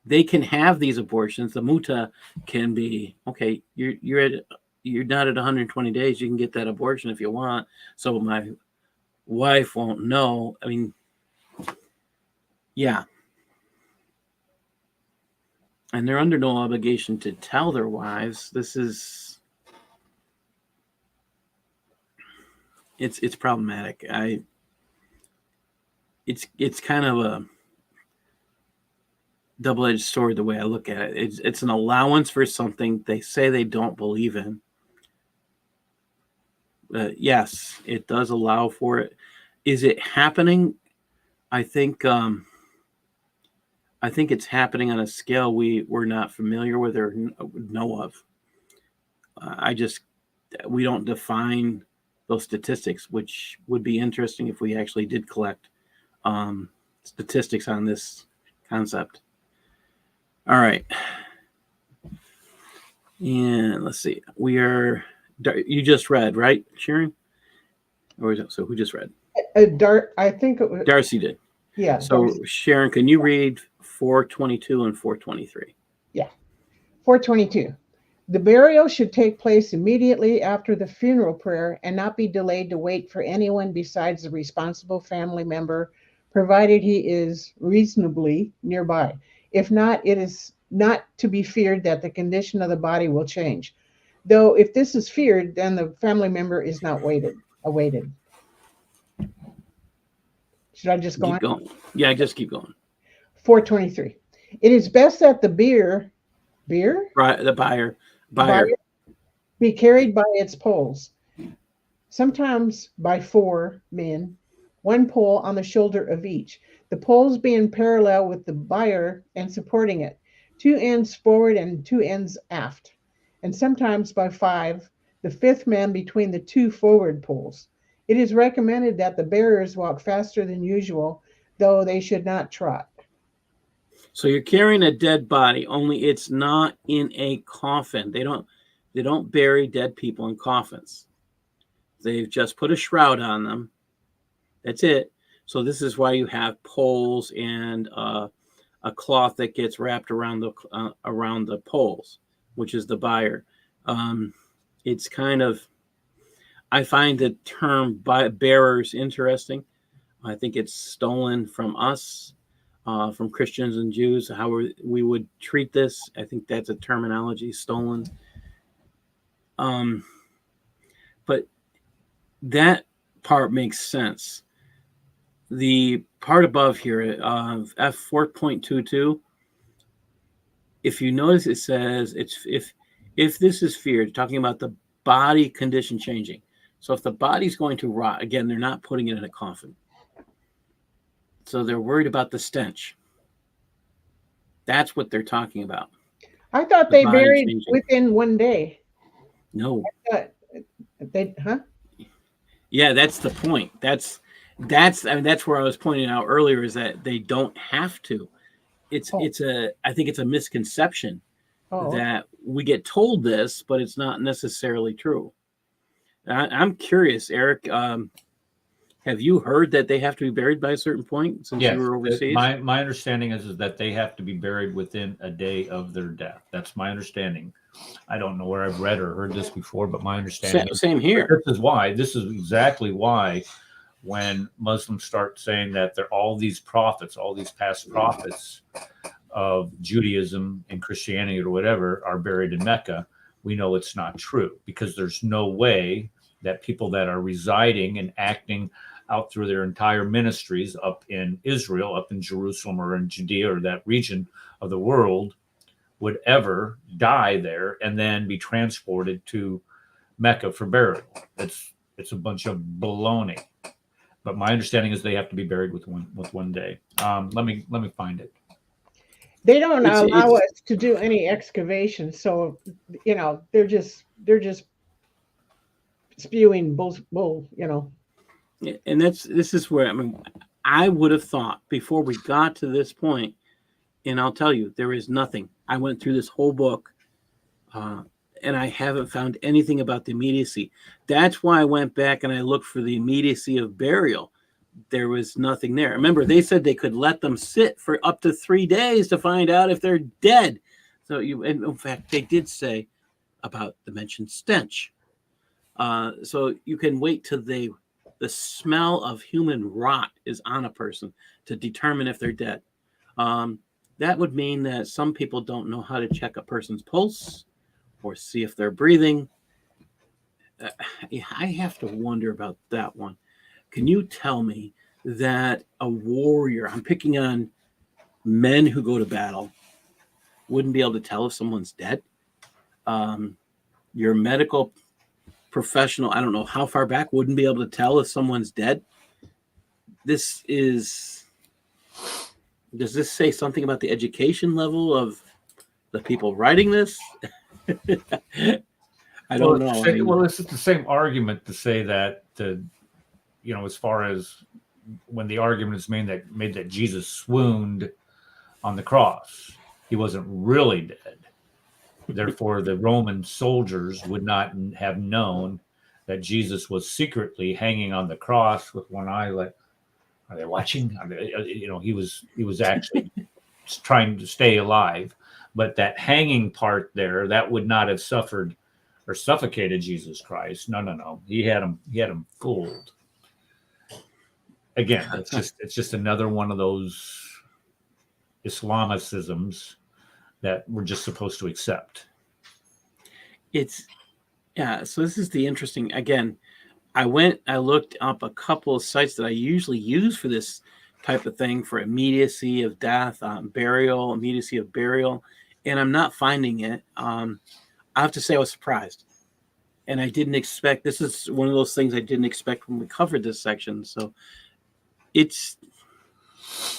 They can have these abortions. The muta can be, okay, you're not at 120 days. You can get that abortion if you want. So my wife won't know. Yeah. And they're under no obligation to tell their wives. It's problematic. It's kind of a double-edged sword the way I look at it. It's an allowance for something they say they don't believe in. Yes, it does allow for it. Is it happening? I think it's happening on a scale we're not familiar with or know of. We don't define those statistics, which would be interesting if we actually did collect statistics on this concept. All right. And let's see. You just read, right, Sharon? So who just read? I think it was Darcy did. Yeah. So Darcy. Sharon, can you read 422 and 423? Yeah. 422. The burial should take place immediately after the funeral prayer and not be delayed to wait for anyone besides the responsible family member, provided he is reasonably nearby. If not, it is not to be feared that the condition of the body will change. Though if this is feared, then the family member is not awaited. Should I just go on? Keep going. Yeah, just keep going. 423. It is best that the bier The buyer be carried by its poles, sometimes by 4 men, one pole on the shoulder of each. the poles being parallel with the bier and supporting it, 2 ends forward and 2 ends aft, and sometimes by 5, the 5th man between the 2 forward poles. It is recommended that the bearers walk faster than usual, though they should not trot. So you're carrying a dead body, only it's not in a coffin. They don't bury dead people in coffins. They've just put a shroud on them. That's it. So this is why you have poles and a cloth that gets wrapped around the poles, which is the bier. It's kind of, I find the term bearers interesting. I think it's stolen from us, from Christians and Jews, how we would treat this. I think that's a terminology stolen. But that part makes sense. The part above here, F4.22, if you notice, it says if this is feared, talking about the body condition changing. So if the body's going to rot, again, they're not putting it in a coffin. So they're worried about the stench. That's what they're talking about. I thought The they body buried changing. within one day. No. Huh? Yeah, that's the point. That's where I was pointing out earlier, is that they don't have to. I think it's a misconception that we get told this, but it's not necessarily true. I'm curious, Eric. Have you heard that they have to be buried by a certain point since you were overseas? My understanding is that they have to be buried within a day of their death. That's my understanding. I don't know where I've read or heard this before, but my understanding Same here. This is exactly why when Muslims start saying that they're all these past prophets of Judaism and Christianity or whatever are buried in Mecca, we know it's not true, because there's no way that people that are residing and acting out through their entire ministries up in Israel, up in Jerusalem or in Judea or that region of the world would ever die there and then be transported to Mecca for burial. It's a bunch of baloney. But my understanding is they have to be buried with one day. Let me find it. They don't allow us to do any excavation, so they're just spewing bull. And this is where I would have thought before we got to this point, and I'll tell you, there is nothing. I went through this whole book, and I haven't found anything about the immediacy. That's why I went back and I looked for the immediacy of burial. There was nothing there. Remember, they said they could let them sit for up to 3 days to find out if they're dead. So in fact, they did say about the mentioned stench. So you can wait till the smell of human rot is on a person to determine if they're dead. That would mean that some people don't know how to check a person's pulse or see if they're breathing. I have to wonder about that one. Can you tell me that a warrior, I'm picking on men who go to battle, wouldn't be able to tell if someone's dead? Your medical professional, I don't know how far back, wouldn't be able to tell if someone's dead? Does this say something about the education level of the people writing this? I don't know. It's the same argument to say that as far as when the argument is made that Jesus swooned on the cross, he wasn't really dead. Therefore, the Roman soldiers would not have known that Jesus was secretly hanging on the cross with one eye. Like, are they watching? He was actually trying to stay alive. But that hanging part there, that would not have suffered or suffocated Jesus Christ. No. He had him fooled. Again, it's just another one of those Islamicisms that we're just supposed to accept. So this is the interesting, again, I looked up a couple of sites that I usually use for this type of thing, for immediacy of death, immediacy of burial, and I'm not finding it. I have to say I was surprised. And I didn't expect, this is one of those things I didn't expect when we covered this section. So it's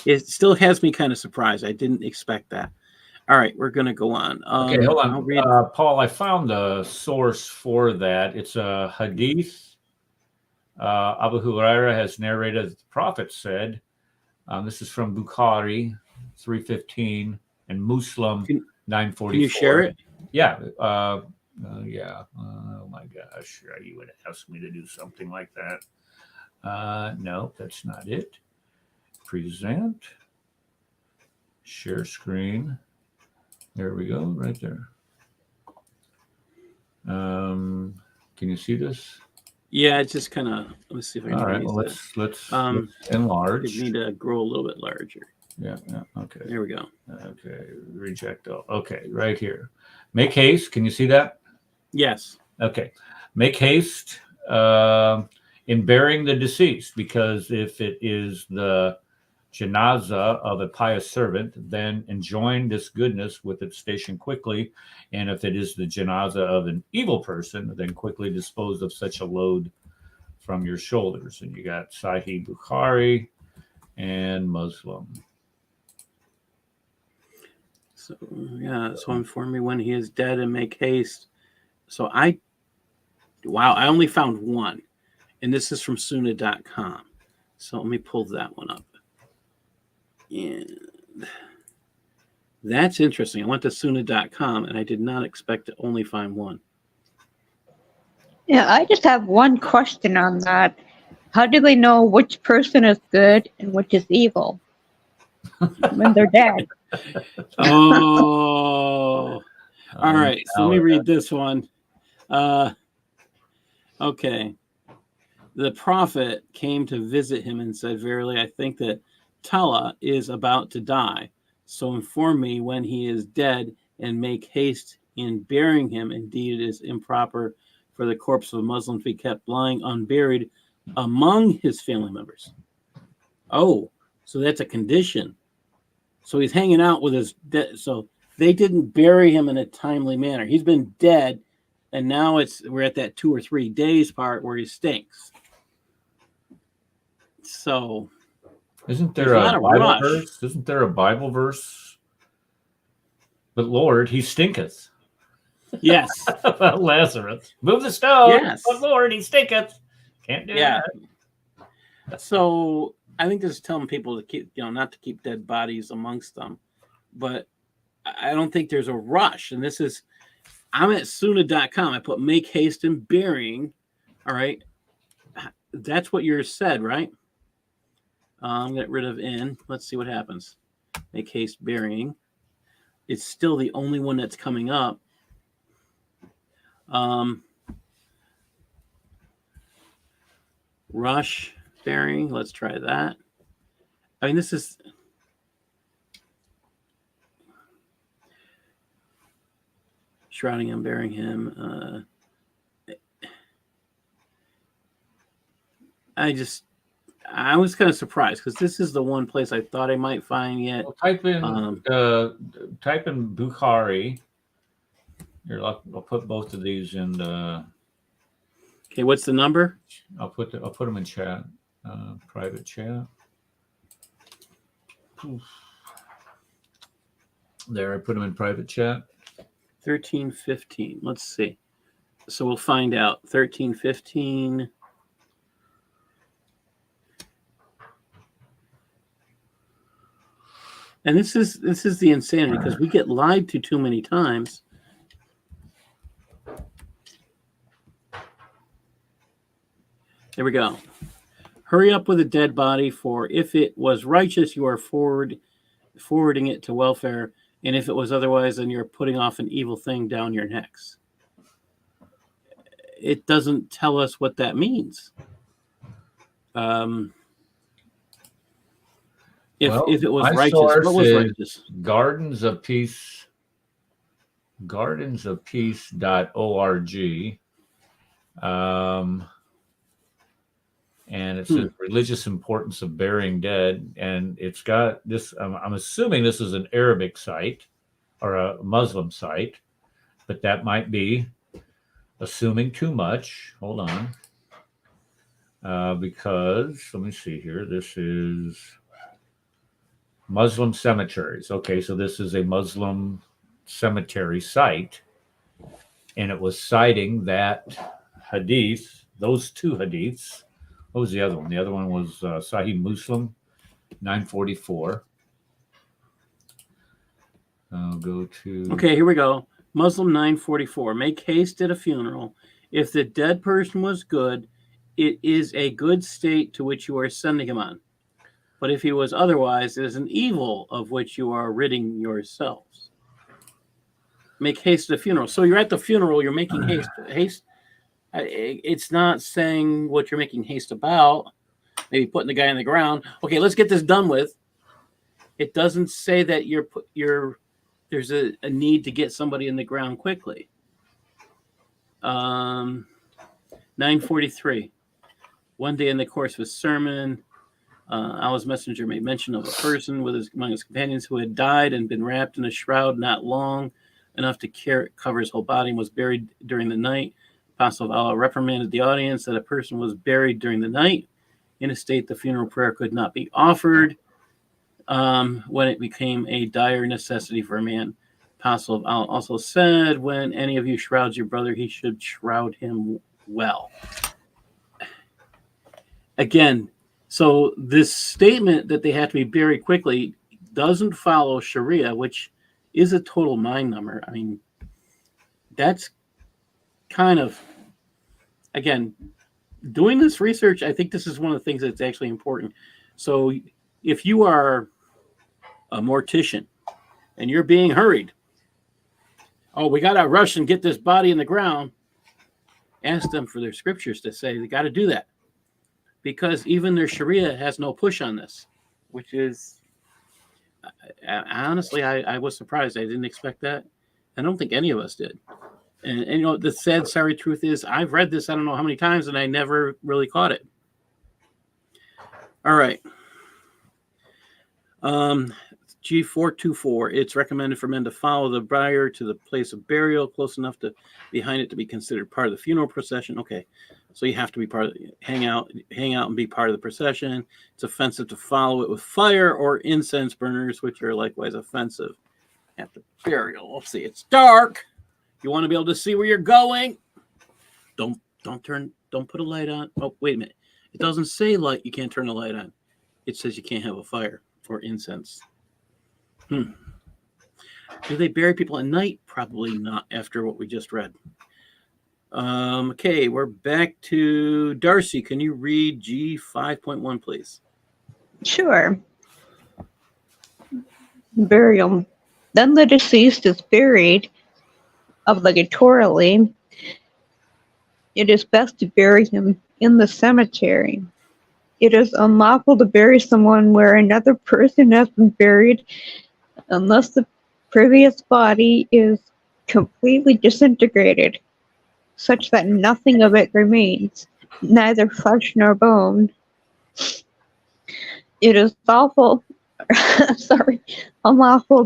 it still has me kind of surprised. I didn't expect that. All right, we're going to go on. Okay, hold I'll on. read. Paul, I found the source for that. It's a hadith. Abu Huraira has narrated that the Prophet said, this is from Bukhari 315 and Muslim 944. Can you share it? Yeah. Yeah. Oh my gosh. You would ask me to do something like that. No, that's not it. Present. Share screen. There we go, right there. Can you see this? Yeah, it's just kind of. Let's see if I can. All right. raise Well, this. let's enlarge. You need to grow a little bit larger. Yeah. Okay. There we go. Okay. Reject all. Okay. Right here. Make haste. Can you see that? Yes. Okay. Make haste in burying the deceased, because if it is the janazah of a pious servant, then enjoin this goodness with its station quickly. And if it is the janazah of an evil person, then quickly dispose of such a load from your shoulders. And you got Sahih Bukhari and Muslim. So yeah, so inform me when he is dead and make haste. So I only found one, and this is from Sunnah.com. So let me pull that one up. And that's interesting. I went to Sunnah.com, and I did not expect to only find one. Yeah, I just have one question on that. How do they know which person is good and which is evil when they're dead? Oh, all right. So let me read this one. Okay. The prophet came to visit him and said, "Verily, I think that Tala is about to die. So inform me when he is dead and make haste in burying him. Indeed, it is improper for the corpse of a Muslim to be kept lying unburied among his family members." Oh, so that's a condition. So he's hanging out with his dead. So they didn't bury him in a timely manner. He's been dead, and now we're at that 2 or 3 days part where he stinks. So isn't there a Bible verse? Isn't there a Bible verse? But Lord, he stinketh. Yes. About Lazarus. Move the stone. Yes. But Lord, he stinketh. Can't do that. So I think this is telling people to keep, not to keep dead bodies amongst them. But I don't think there's a rush. And I'm at Sunnah.com. I put make haste in burying. All right. That's what yours said, right? Get rid of in. Let's see what happens. Make haste burying. It's still the only one that's coming up. Rush burying. Let's try that. I mean, this is shrouding him, burying him. I was kind of surprised because this is the one place I thought I might find yet. Well, type in Bukhari. Here, I'll put both of these in the. Okay, what's the number? I'll put them in chat, private chat. There, I put them in private chat. 1315. Let's see. So we'll find out. 1315. And this is the insanity because we get lied to too many times. There we go. Hurry up with a dead body, for if it was righteous, you are forwarding it to welfare, and if it was otherwise, then you're putting off an evil thing down your necks. It doesn't tell us what that means. If it was righteous, what was righteous? Gardensofpeace.org. And it says religious importance of burying dead. And it's got this, I'm assuming this is an Arabic site or a Muslim site, but that might be assuming too much. Hold on. Because, let me see here. This is Muslim cemeteries. Okay, so this is a Muslim cemetery site, and it was citing that hadith, those two hadiths. What was the other one? The other one was Sahih Muslim 944. I'll go to. Okay, here we go. Muslim 944. Make haste at a funeral. If the dead person was good, it is a good state to which you are sending him on. But if he was otherwise, it is an evil of which you are ridding yourselves. Make haste at a funeral. So you're at the funeral, you're making haste. Haste. It's not saying what you're making haste about. Maybe putting the guy in the ground. Okay, let's get this done with. It doesn't say that there's a need to get somebody in the ground quickly. 943. One day in the course of his sermon, Allah's messenger made mention of a person among his companions who had died and been wrapped in a shroud not long enough to cover his whole body and was buried during the night. Apostle of Allah reprimanded the audience that a person was buried during the night in a state the funeral prayer could not be offered when it became a dire necessity for a man. Apostle of Allah also said, when any of you shrouds your brother, he should shroud him well. Again, so this statement that they have to be buried quickly doesn't follow Shariah, which is a total mind number. I mean, that's kind of, again, doing this research, I think this is one of the things that's actually important. So if you are a mortician and you're being hurried, oh, we got to rush and get this body in the ground, ask them for their scriptures to say they got to do that. Because even their Sharia has no push on this, which is, honestly, I was surprised. I didn't expect that. I don't think any of us did. And you know, the sad, sorry truth is I've read this I don't know how many times, and I never really caught it. All right. G424, it's recommended for men to follow the bier to the place of burial close enough to behind it to be considered part of the funeral procession. Okay, so you have to be part of hang out and be part of the procession. It's offensive to follow it with fire or incense burners, which are likewise offensive at the burial. Let's see, it's dark. You want to be able to see where you're going. Don't put a light on. Oh, wait a minute. It doesn't say light. You can't turn the light on. It says you can't have a fire or incense. Do they bury people at night? Probably not after what we just read. Okay, we're back to Darcy. Can you read G5.1, please? Sure. Burial. Then the deceased is buried obligatorily. It is best to bury him in the cemetery. It is unlawful to bury someone where another person has been buried unless the previous body is completely disintegrated, such that nothing of it remains, neither flesh nor bone. It is unlawful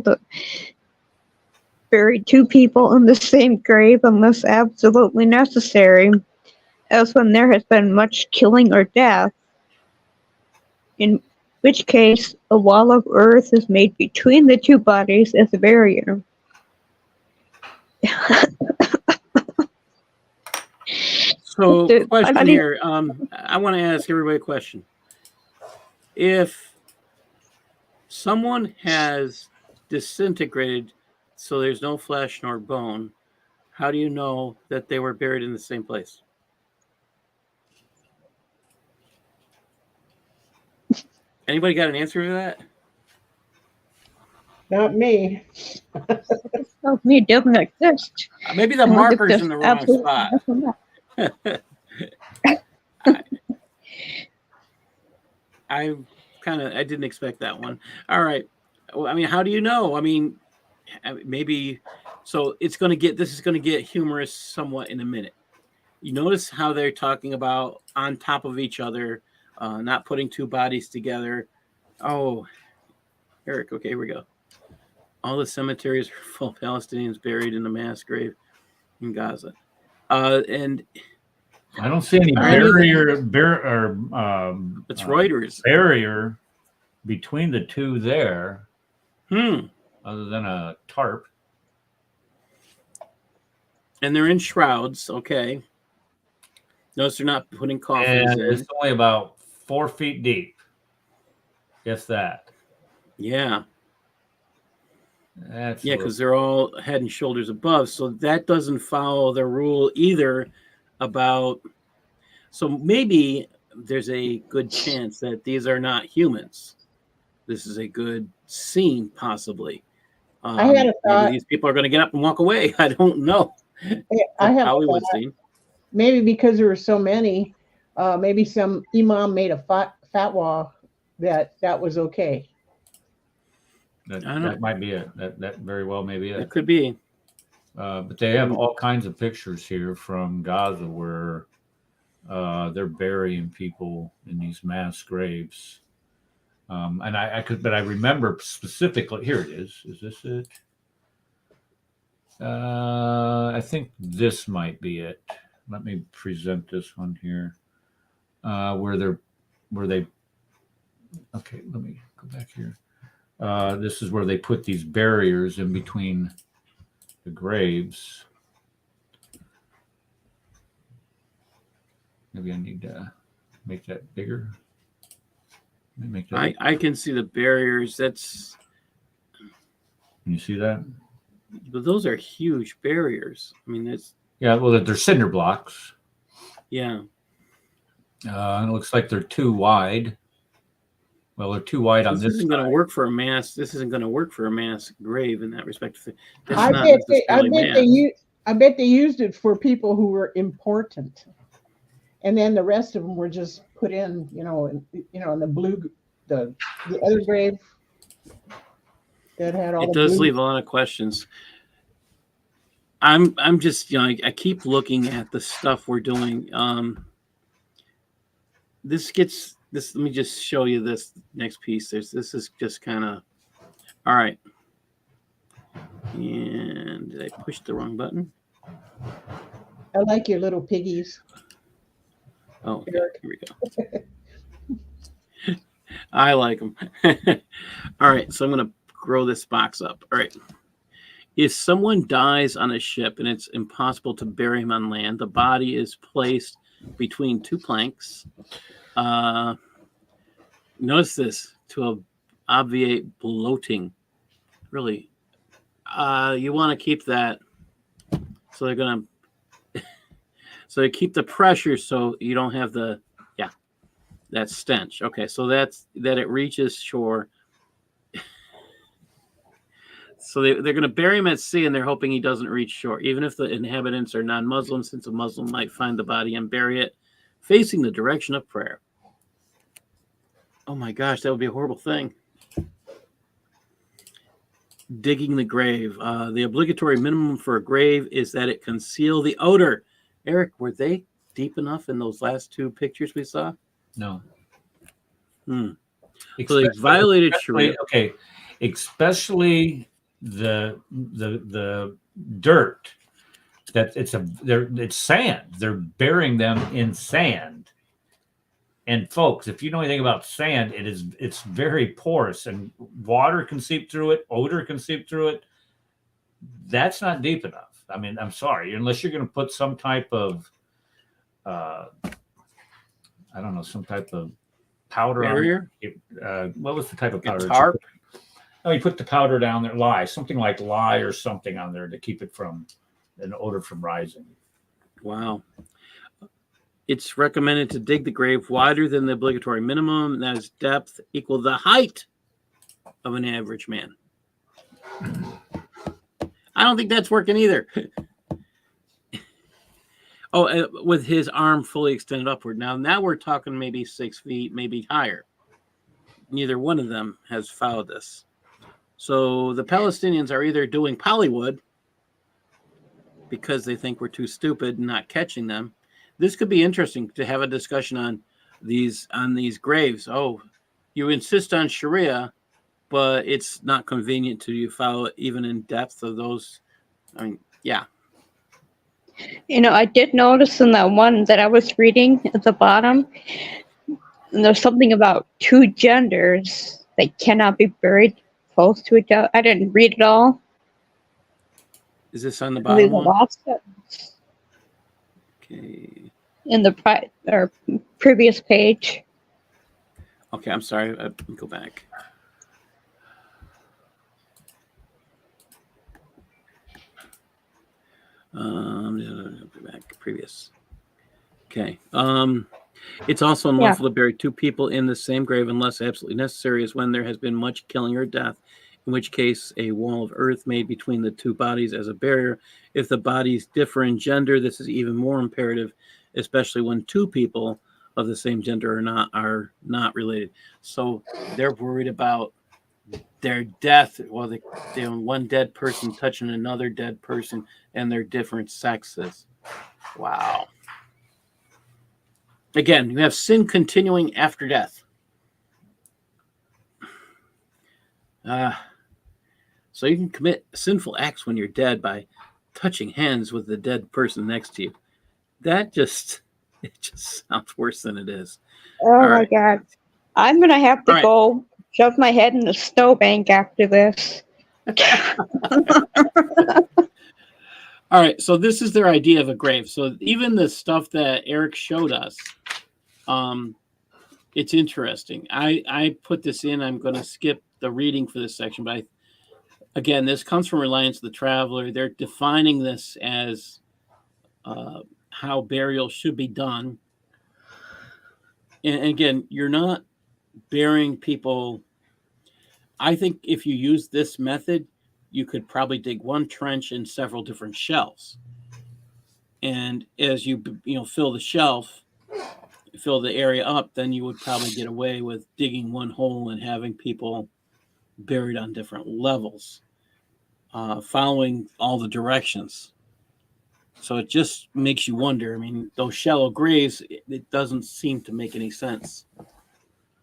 to bury two people in the same grave unless absolutely necessary, as when there has been much killing or death, in which case a wall of earth is made between the two bodies as a barrier. So, question here. I want to ask everybody a question. If someone has disintegrated so there's no flesh nor bone, how do you know that they were buried in the same place? Anybody got an answer to that? Not me. Oh, me, it doesn't exist. Maybe the marker's in the wrong spot. I didn't expect that one. All right. Well, I mean, how do you know? I mean, maybe. So this is going to get humorous somewhat in a minute. You notice how they're talking about on top of each other, not putting two bodies together. Oh, Eric. Okay, here we go. All the cemeteries are full of Palestinians buried in a mass grave in Gaza. And I don't see any barrier. It's Reuters. Barrier between the two there, other than a tarp. And they're in shrouds. Okay. Notice they're not putting coffins And in. it's only about 4 feet deep, if that. Yeah. That's Yeah, because they're all head and shoulders above. So that doesn't follow the rule either about. So maybe there's a good chance that these are not humans. This is a good scene, possibly. I had a thought. Maybe these people are going to get up and walk away. I don't know. I have a Hollywood thought. scene. Maybe because there were so many, maybe some imam made a fatwa that was okay. That might be it. That very well may be it. It could be. But they have all kinds of pictures here from Gaza where they're burying people in these mass graves. And I remember specifically. Here it is. Is this it? I think this might be it. Let me present this one here. Where they. Okay, let me go back here. This is where they put these barriers in between the graves. Maybe I need to make that bigger. Let me make that. I can see the barriers. That's. Can you see that? But those are huge barriers. I mean, that's. Yeah, well, they're cinder blocks. Yeah. It looks like they're too wide. Well, they're too wide on this. This isn't going to work for a mass. This isn't going to work for a mass grave in that respect. I bet they used it for people who were important, and then the rest of them were just put in, in the other grave that had all. It does leave a lot of questions. I'm just, I keep looking at the stuff we're doing. Let me just show you this next piece. This is just kind of, all right. And did I push the wrong button? I like your little piggies. Oh, okay, here we go. I like them. All right, so I'm going to grow this box up. All right. If someone dies on a ship and it's impossible to bury him on land, the body is placed between two planks. Notice this, to obviate bloating. Really, you want to keep that. So they're gonna. So they keep the pressure so you don't have that stench. Okay, so that it reaches shore. So they're going to bury him at sea, and they're hoping he doesn't reach shore, even if the inhabitants are non-Muslim, since a Muslim might find the body and bury it facing the direction of prayer. Oh my gosh, that would be a horrible thing. Digging the grave. The obligatory minimum for a grave is that it conceal the odor. Eric, were they deep enough in those last two pictures we saw? No. So they violated Shariah. Okay, especially the dirt. That it's sand. They're burying them in sand. And folks, if you know anything about sand, it's very porous, and water can seep through it, odor can seep through it. That's not deep enough. I mean, I'm sorry, unless you're going to put some type of, I don't know, some type of powder barrier. What was the type of powder? Tarp. You put the powder down there, something like lye or something on there to keep it from an odor from rising. Wow. It's recommended to dig the grave wider than the obligatory minimum. That is depth equal the height of an average man. I don't think that's working either. With his arm fully extended upward. Now we're talking maybe 6 feet, maybe higher. Neither one of them has followed this. So the Palestinians are either doing Pollywood because they think we're too stupid and not catching them. This could be interesting to have a discussion on these graves. Oh, you insist on Shariah, but it's not convenient to you follow it even in depth of those. I mean, yeah. I did notice in that one that I was reading at the bottom, there's something about two genders. They cannot be buried close to each other. I didn't read it all. Is this on the There's bottom a one? lot Okay. in the previous page. Okay, I'm sorry. Let me go back. Back previous. Okay. It's also unlawful to bury two people in the same grave unless absolutely necessary, as when there has been much killing or death, in which case a wall of earth made between the two bodies as a barrier. If the bodies differ in gender, this is even more imperative, especially when two people of the same gender are not related. So they're worried about their death, well, one dead person touching another dead person, and their different sexes. Wow. Again, you have sin continuing after death. So you can commit sinful acts when you're dead by touching hands with the dead person next to you. It just sounds worse than it is. Oh my God. I'm going to have to go shove my head in the snowbank after this. All right, so this is their idea of a grave. So even the stuff that Eric showed us, it's interesting. I put this in. I'm going to skip the reading for this section, but again, this comes from Reliance the Traveler. They're defining this as how burial should be done. And again, you're not burying people. I think if you use this method, you could probably dig one trench in several different shelves. And as you fill the shelf, fill the area up, then you would probably get away with digging one hole and having people buried on different levels, following all the directions. So it just makes you wonder. I mean, those shallow graves, it doesn't seem to make any sense.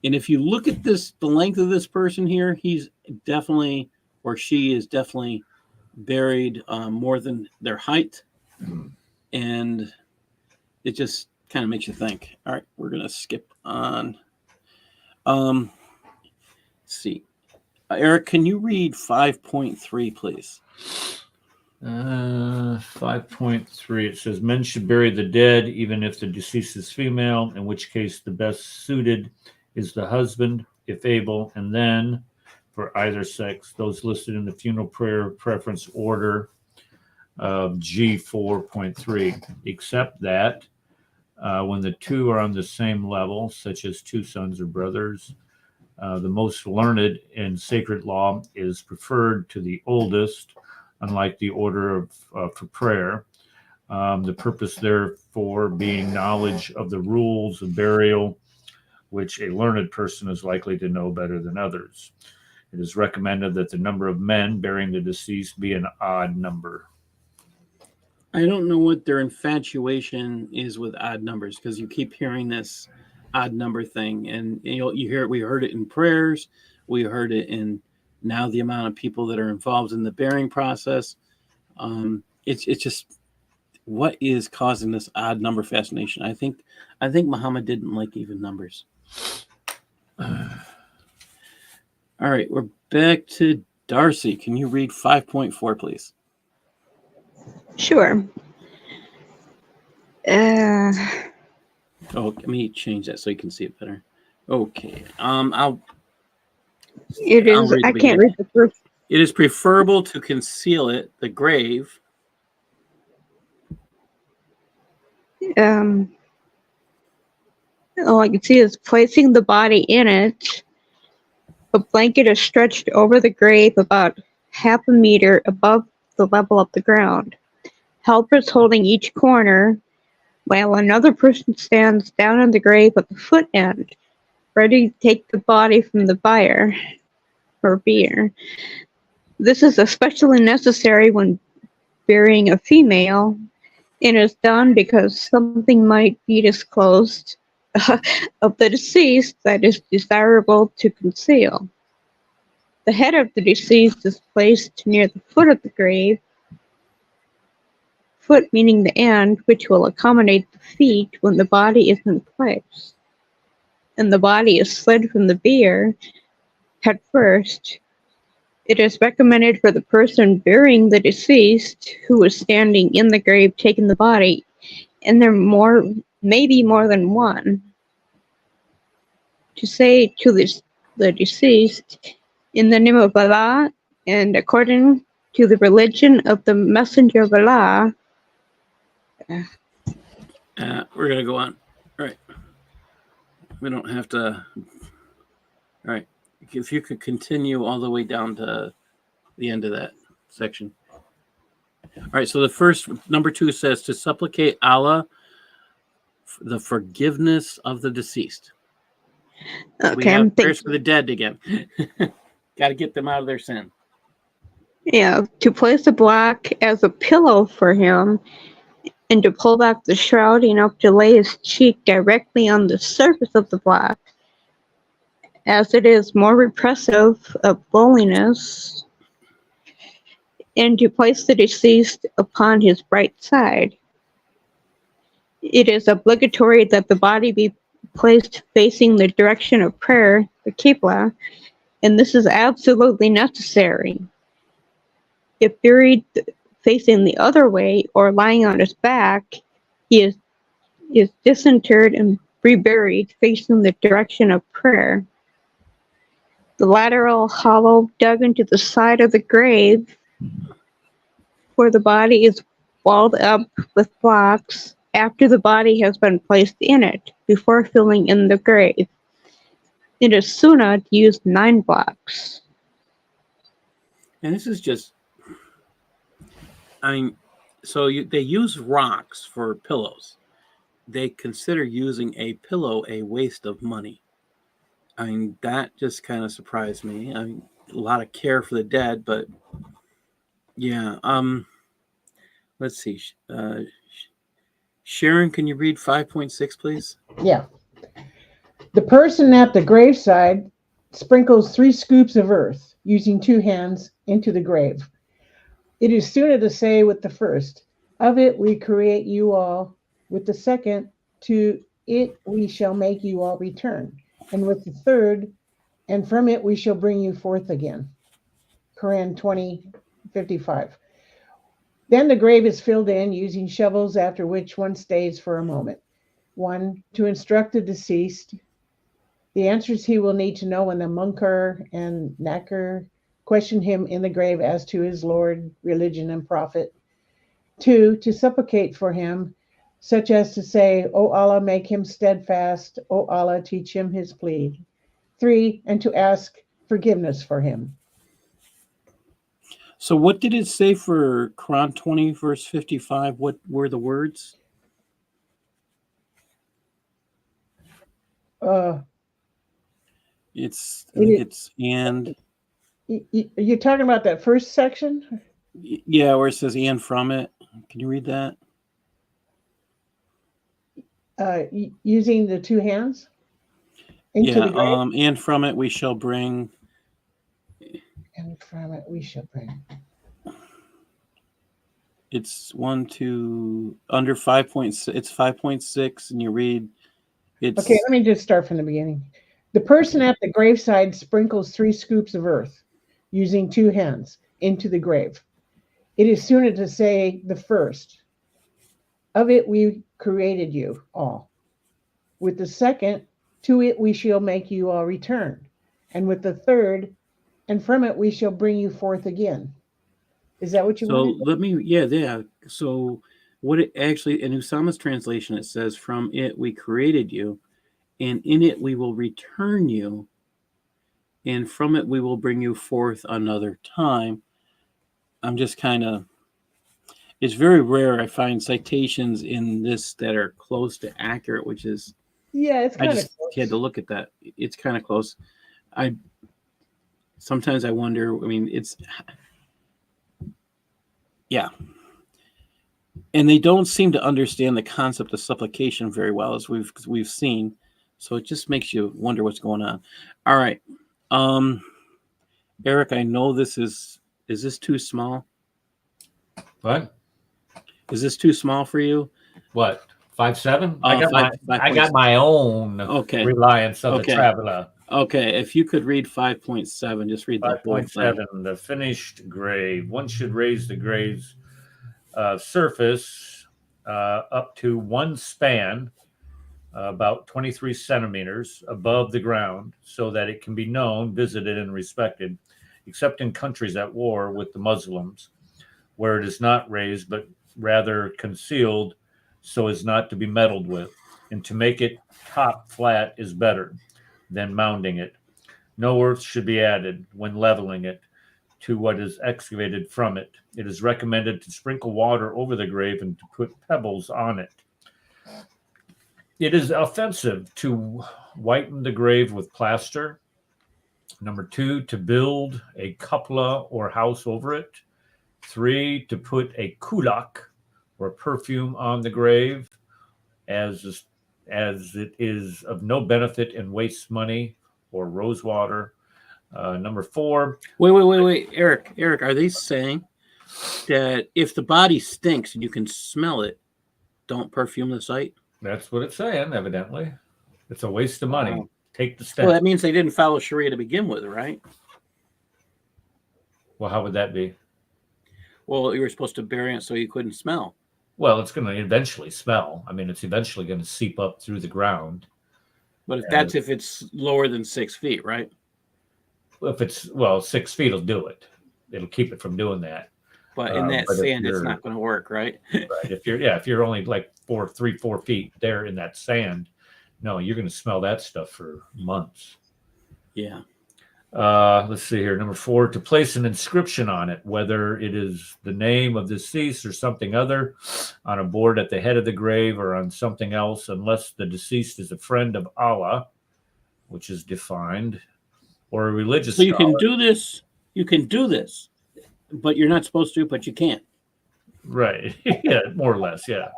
And if you look at the length of this person here, he's definitely, or she is definitely buried more than their height. And it just kind of makes you think. All right, we're going to skip on. Let's see. Eric, can you read 5.3, please? 5.3. It says men should bury the dead even if the deceased is female, in which case the best suited is the husband, if able, and then for either sex, those listed in the funeral prayer preference order of G4.3, except that when the two are on the same level, such as two sons or brothers, the most learned in sacred law is preferred to the oldest, unlike the order for prayer. The purpose, therefore, being knowledge of the rules of burial, which a learned person is likely to know better than others. It is recommended that the number of men burying the deceased be an odd number. I don't know what their infatuation is with odd numbers, because you keep hearing this odd number thing, and you hear it. We heard it in prayers. We heard it in now the amount of people that are involved in the burying process. It's just, what is causing this odd number fascination? I think Muhammad didn't like even numbers. All right, we're back to Darcy. Can you read 5.4, please? Sure. Let me change that so you can see it better. Okay. I can't read the proof. It is preferable to conceal the grave. All I can see is placing the body in it. A blanket is stretched over the grave about half a meter above the level of the ground. Helpers holding each corner, while another person stands down on the grave at the foot end, ready to take the body from the bier or bier. This is especially necessary when burying a female, and is done because something might be disclosed of the deceased that is desirable to conceal. The head of the deceased is placed near the foot of the grave, foot meaning the end, which will accommodate the feet when the body is in place. And the body is slid from the bier head first. It is recommended for the person burying the deceased who was standing in the grave taking the body, and there may be more than one, to say to the deceased, in the name of Allah and according to the religion of the Messenger of Allah. We're going to go on. All right. We don't have to. All right. If you could continue all the way down to the end of that section. All right. So the first, number 2 says to supplicate Allah the forgiveness of the deceased. Okay, we have I'm prayers thinking. for the dead again. Got to get them out of their sin. Yeah, to place a block as a pillow for him, and to pull back the shroud enough to lay his cheek directly on the surface of the block, as it is more repressive of loneliness, and to place the deceased upon his right side. It is obligatory that the body be placed facing the direction of prayer, the Qibla, and this is absolutely necessary. If buried facing the other way or lying on his back, he is disinterred and reburied facing the direction of prayer. The lateral hollow dug into the side of the grave where the body is walled up with blocks after the body has been placed in it before filling in the grave. It is sunnah to use 9 blocks. And this is just, I mean, so they use rocks for pillows. They consider using a pillow a waste of money. I mean, that just kind of surprised me. I mean, a lot of care for the dead, but yeah. Let's see. Sharon, can you read 5.6, please? Yeah. The person at the graveside sprinkles 3 scoops of earth using 2 hands into the grave. It is sooner to say with the first, of it we create you all, with the second, to it we shall make you all return, and with the third, and from it we shall bring you forth again. Quran 20:55. Then the grave is filled in using shovels, after which one stays for a moment. 1, to instruct the deceased. The answers he will need to know when the Munkar and Nakir question him in the grave as to his Lord, religion, and prophet. 2, to supplicate for him, such as to say, O Allah, make him steadfast. O Allah, teach him his plea. 3, and to ask forgiveness for him. So what did it say for Quran 20, verse 55? What were the words? It's and. You're talking about that first section? Yeah, where it says and from it. Can you read that? Using the 2 hands? Into the grave? And from it we shall bring. And from it we shall bring. It's 1, 2, under 5.6. It's 5.6, and you read. It's okay. Let me just start from the beginning. The person at the graveside sprinkles 3 scoops of earth using 2 hands into the grave. It is sooner to say the first, of it we created you all. With the second, to it we shall make you all return. And with the third, and from it we shall bring you forth again. Is that what you wanted? So let me, yeah. So what it actually, in Usama's translation, it says, from it we created you, and in it we will return you, and from it we will bring you forth another time. I'm just kind of, it's very rare I find citations in this that are close to accurate, which is, yeah, it's kind I of just had to look at that. It's kind of close. Sometimes I wonder, I mean, it's, yeah. And they don't seem to understand the concept of supplication very well, as we've seen. So it just makes you wonder what's going on. All right. Eric, I know this is this too small? What? Is this too small for you? What? 5.7? I got 5, I got my own Okay. Reliance of Okay. the Traveler. Okay, if you could read 5.7, just read the whole thing. 5.7, the finished grave. One should raise the grave's surface up to one span, about 23 centimeters above the ground, so that it can be known, visited, and respected, except in countries at war with the Muslims, where it is not raised, but rather concealed so as not to be meddled with. And to make it top flat is better than mounding it. No earth should be added when leveling it to what is excavated from it. It is recommended to sprinkle water over the grave and to put pebbles on it. It is offensive to whiten the grave with plaster. Number 2, to build a cupola or house over it. 3, to put a kulak or perfume on the grave, as it is of no benefit and wastes money, or rose water. Number 4. Wait, Eric, are they saying that if the body stinks and you can smell it, don't perfume the site? That's what it's saying, evidently. It's a waste of money. Wow. Take the stench. Well, that means they didn't follow Shariah to begin with, right? Well, how would that be? Well, you were supposed to bury it so you couldn't smell. Well, it's going to eventually smell. I mean, it's eventually going to seep up through the ground. But if it's lower than 6 feet, right? If it's 6 feet will do it. It'll keep it from doing that. But in that sand, it's not going to work, right? Right. If you're only like 4 feet there in that sand, no, you're going to smell that stuff for months. Yeah. Let's see here. Number 4, to place an inscription on it, whether it is the name of the deceased or something other, on a board at the head of the grave or on something else, unless the deceased is a friend of Allah, which is defined, or a religious So you scholar. You can do this, but you're not supposed to, but you can't. Right. Yeah, more or less, yeah.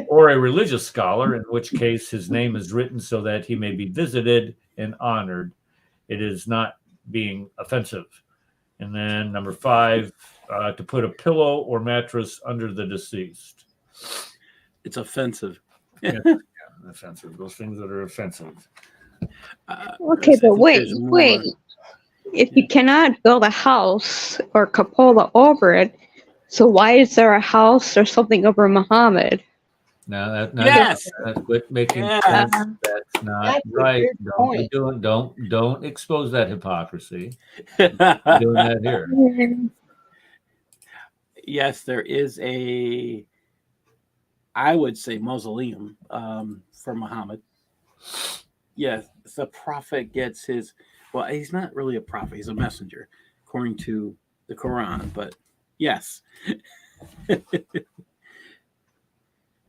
Or a religious scholar, in which case his name is written so that he may be visited and honored. It is not being offensive. And then number 5, to put a pillow or mattress under the deceased. It's offensive. Yeah, offensive. Those things that are offensive. Okay, I but think wait. there's more. If you cannot build a house or cupola over it, so why is there a house or something over Muhammad? Now Yes. quit making Yeah. sense. That's not That's a right. good Don't be point. don't expose that hypocrisy. You're doing that here. Yes, there is I would say, mausoleum for Muhammad. Yes, the prophet gets his. Well, he's not really a prophet; he's a messenger, according to the Quran. But yes,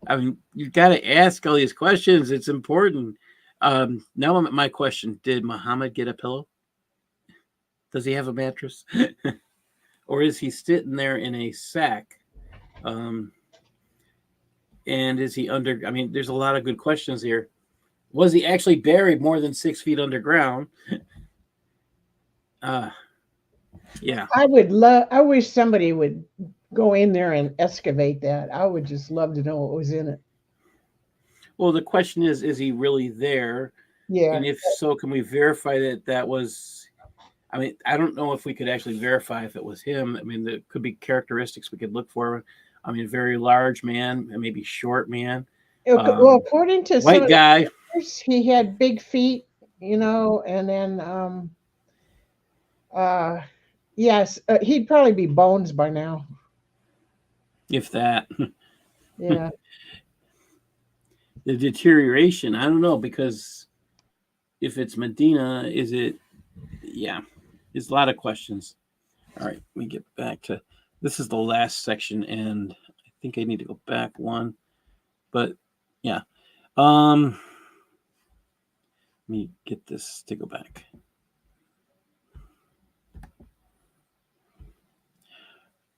I mean, you've got to ask all these questions. It's important. Now, my question: did Muhammad get a pillow? Does he have a mattress, or is he sitting there in a sack? And is he under? I mean, there's a lot of good questions here. Was he actually buried more than 6 feet underground? Yeah. I wish somebody would go in there and excavate that. I would just love to know what was in it. Well, the question is he really there? Yeah. And if so, can we verify that was? I mean, I don't know if we could actually verify if it was him. I mean, there could be characteristics we could look for. I mean, very large man and maybe short man. Well, according to some White of guy. the pictures, he had big feet, and then yes, he'd probably be bones by now. If that. Yeah. The deterioration, I don't know, because if it's Medina, is it? Yeah, there's a lot of questions. All right, let me get back to this. Is the last section, and I think I need to go back one, but yeah. Let me get this to go back.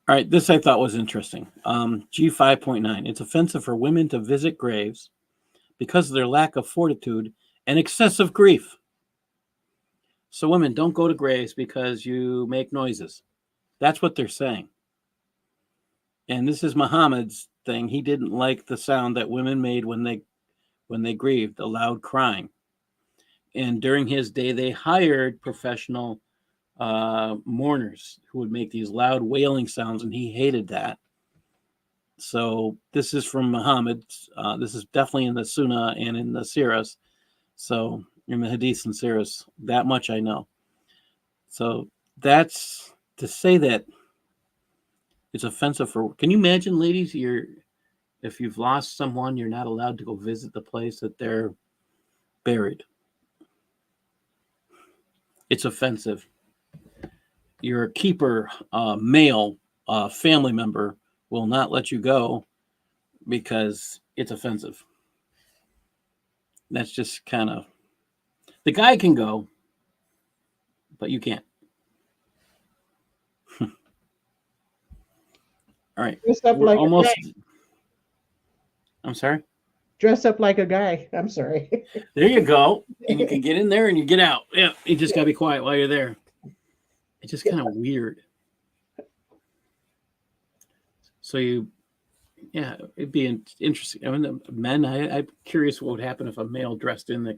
All right, this I thought was interesting. G5.9. It's offensive for women to visit graves because of their lack of fortitude and excessive grief. So women, don't go to graves because you make noises. That's what they're saying. And this is Muhammad's thing. He didn't like the sound that women made when they grieved, the loud crying. And during his day, they hired professional mourners who would make these loud wailing sounds, and he hated that. So this is from Muhammad. This is definitely in the Sunnah and in the Siras. So in the Hadiths and Siras, that much I know. So that's to say that it's offensive for. Can you imagine, ladies? If you've lost someone, you're not allowed to go visit the place that they're buried. It's offensive. Your keeper, male family member, will not let you go because it's offensive. That's just kind of, the guy can go, but you can't. All right. Dress up We're like almost. a guy. I'm sorry. Dress up like a guy. I'm sorry. There you go. And you can get in there and you get out. Yeah. You just got to be quiet while you're there. It's just kind of weird. So it'd be interesting. I mean, the men, I'm curious what would happen if a male dressed in the,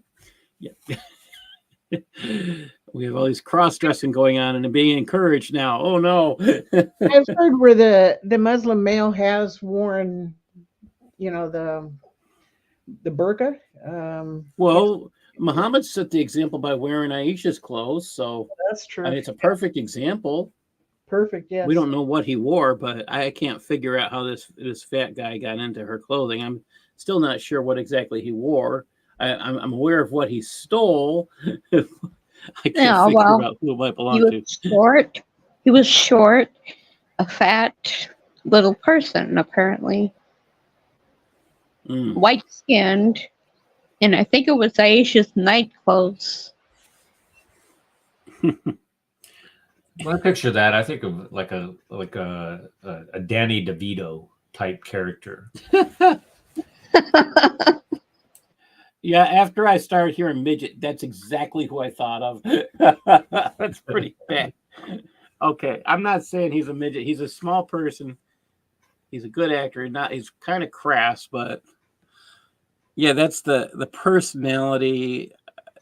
we have all these cross-dressing going on and being encouraged now. Oh no. I've heard where the Muslim male has worn, the burqa. Well, Muhammad set the example by wearing Aisha's clothes, so that's true. I mean, it's a perfect example. Perfect, yes. We don't know what he wore, but I can't figure out how this fat guy got into her clothing. I'm still not sure what exactly he wore. I'm aware of what he stole. I can't figure out who it might belong to. He was short, a fat little person, apparently. White-skinned, and I think it was Aisha's night clothes. When I picture that, I think of like a Danny DeVito type character. Yeah, after I started hearing midget, that's exactly who I thought of. That's pretty bad. Okay, I'm not saying he's a midget. He's a small person. He's a good actor. He's kind of crass, but yeah, that's the personality.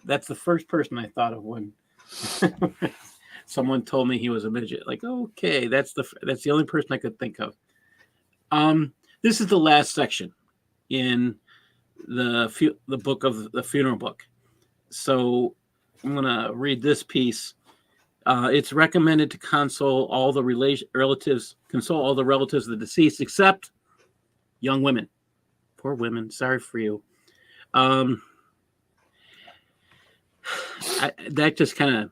That's the first person I thought of when someone told me he was a midget. Like, okay, that's the only person I could think of. This is the last section in the book of the funeral book. So I'm gonna read this piece. It's recommended to console all the relatives of the deceased, except young women. Poor women. Sorry for you. That just kind of,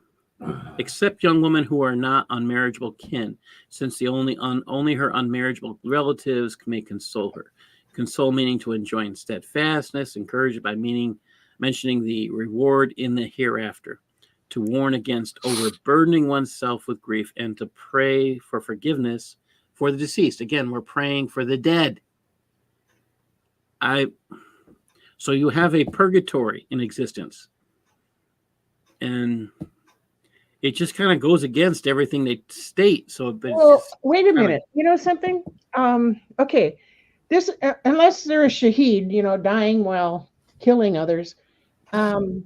except young women who are not unmarriageable kin, since the only her unmarriageable relatives may console her. Console meaning to enjoin steadfastness, encouraged by mentioning the reward in the hereafter, to warn against overburdening oneself with grief, and to pray for forgiveness for the deceased. Again, we're praying for the dead. So you have a purgatory in existence, and it just kind of goes against everything they state. So, wait a minute. You know something? Okay. This, unless they're a shaheed, dying while killing others, I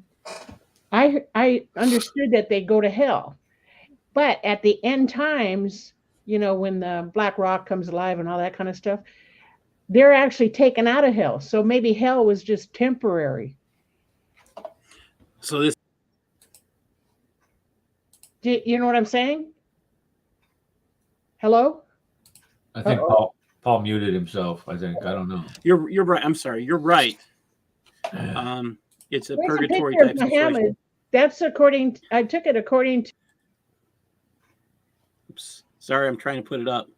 understood that they go to hell. But at the end times, when the black rock comes alive and all that kind of stuff, they're actually taken out of hell. So maybe hell was just temporary. So this, you know what I'm saying? Hello? I think Paul muted himself. I think. I don't know. You're right. I'm sorry. You're right. It's a purgatory type situation. That's according. I took it according to. Oops. Sorry, I'm trying to put it up.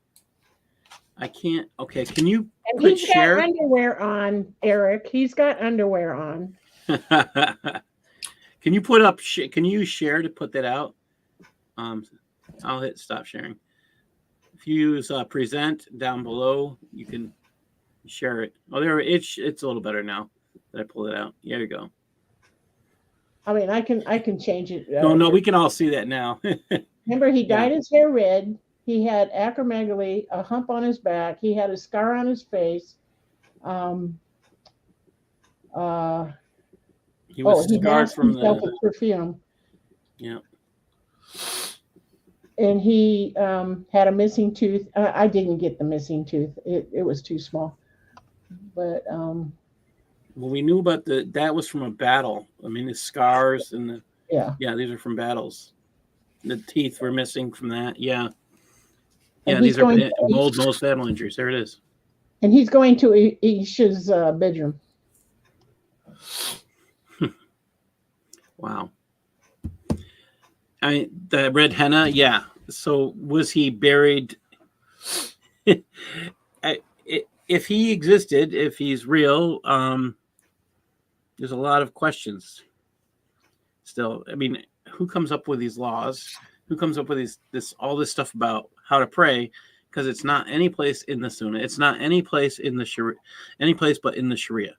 I can't. Okay, can you And put he's share? got underwear on, Eric. He's got underwear on. Can you put up? Can you share to put that out? I'll hit stop sharing. If you use present down below, you can share it. Oh, there it's a little better now that I pulled it out. There you go. I mean, I can change it. No, we can all see that now. Remember, he dyed his hair red. He had acromegaly, a hump on his back. He had a scar on his face. He was he scarred masked from himself the. with perfume. Yeah. And he had a missing tooth. I didn't get the missing tooth. It was too small. But Well, we knew about that was from a battle. I mean, the scars and the yeah. these are from battles. The teeth were missing from that. Yeah. And Yeah, he's these are going to most battle injuries. There it is. and he's going to Isha's bedroom. Wow. The red henna, yeah. So was he buried? If he existed, if he's real, there's a lot of questions. Still, I mean, who comes up with these laws? Who comes up with all this stuff about how to pray? Because it's not any place in the Sunnah. It's not any place in the Sharia, any place but in the Sharia.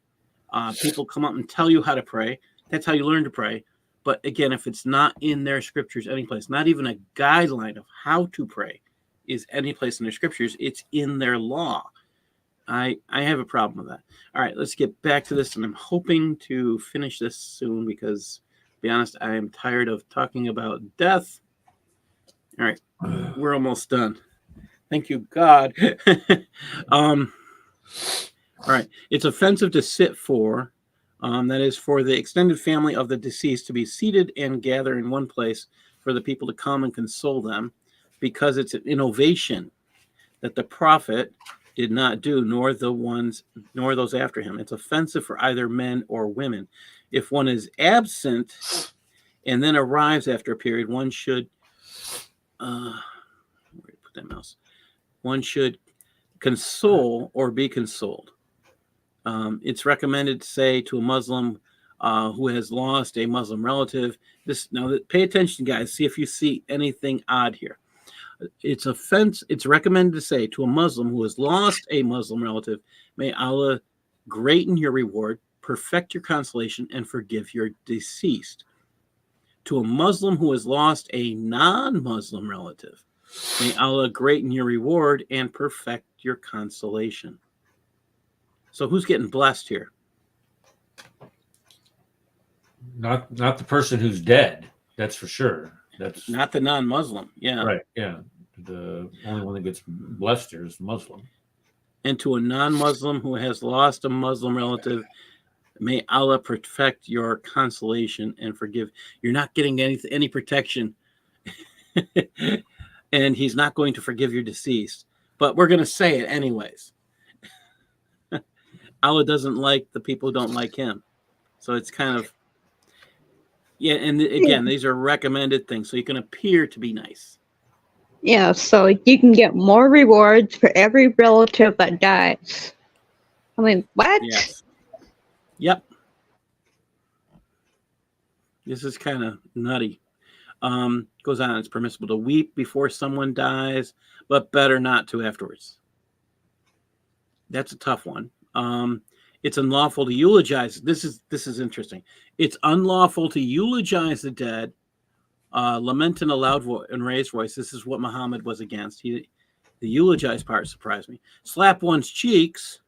People come up and tell you how to pray. That's how you learn to pray. But again, if it's not in their scriptures, any place, not even a guideline of how to pray is any place in their scriptures, it's in their law. I have a problem with that. All right, let's get back to this, and I'm hoping to finish this soon because, to be honest, I am tired of talking about death. All right, we're almost done. Thank you, God. All right, it's offensive to sit for. That is for the extended family of the deceased to be seated and gather in one place for the people to come and console them, because it's an innovation that the prophet did not do, nor those after him. It's offensive for either men or women. If one is absent and then arrives after a period, one should where did I put that mouse? One should console or be consoled. It's recommended to say to a Muslim who has lost a Muslim relative. Pay attention, guys. See if you see anything odd here. It's recommended to say to a Muslim who has lost a Muslim relative, may Allah greaten your reward, perfect your consolation, and forgive your deceased. To a Muslim who has lost a non-Muslim relative, may Allah greaten your reward and perfect your consolation. So who's getting blessed here? Not the person who's dead. That's for sure. That's not the non-Muslim. Yeah. Right. Yeah. The only one that gets blessed here is Muslim. And to a non-Muslim who has lost a Muslim relative, may Allah perfect your consolation and forgive. You're not getting any protection. And he's not going to forgive your deceased. But we're going to say it anyways. Allah doesn't like the people who don't like him. So it's kind of, and again, these are recommended things. So you can appear to be nice. Yeah, so you can get more rewards for every relative that dies. I mean, what? Yes. Yep. This is kind of nutty. Goes on, it's permissible to weep before someone dies, but better not to afterwards. That's a tough one. It's unlawful to eulogize. This is interesting. It's unlawful to eulogize the dead, lament in a loud and raised voice. This is what Muhammad was against. The eulogize part surprised me. Slap one's cheeks,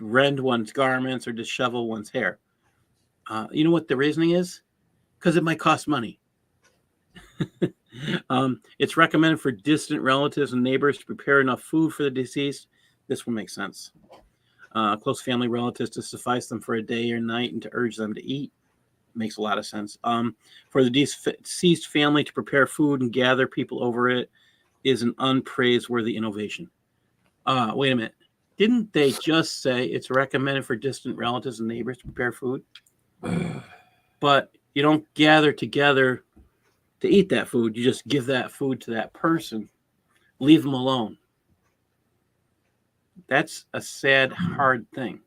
rend one's garments, or dishevel one's hair. You know what the reasoning is? Because it might cost money. It's recommended for distant relatives and neighbors to prepare enough food for the deceased. This will make sense. Close family relatives to suffice them for a day or night and to urge them to eat. Makes a lot of sense. For the deceased family to prepare food and gather people over it is an unpraiseworthy innovation. Wait a minute. Didn't they just say it's recommended for distant relatives and neighbors to prepare food? But you don't gather together to eat that food. You just give that food to that person. Leave them alone. That's a sad, hard thing.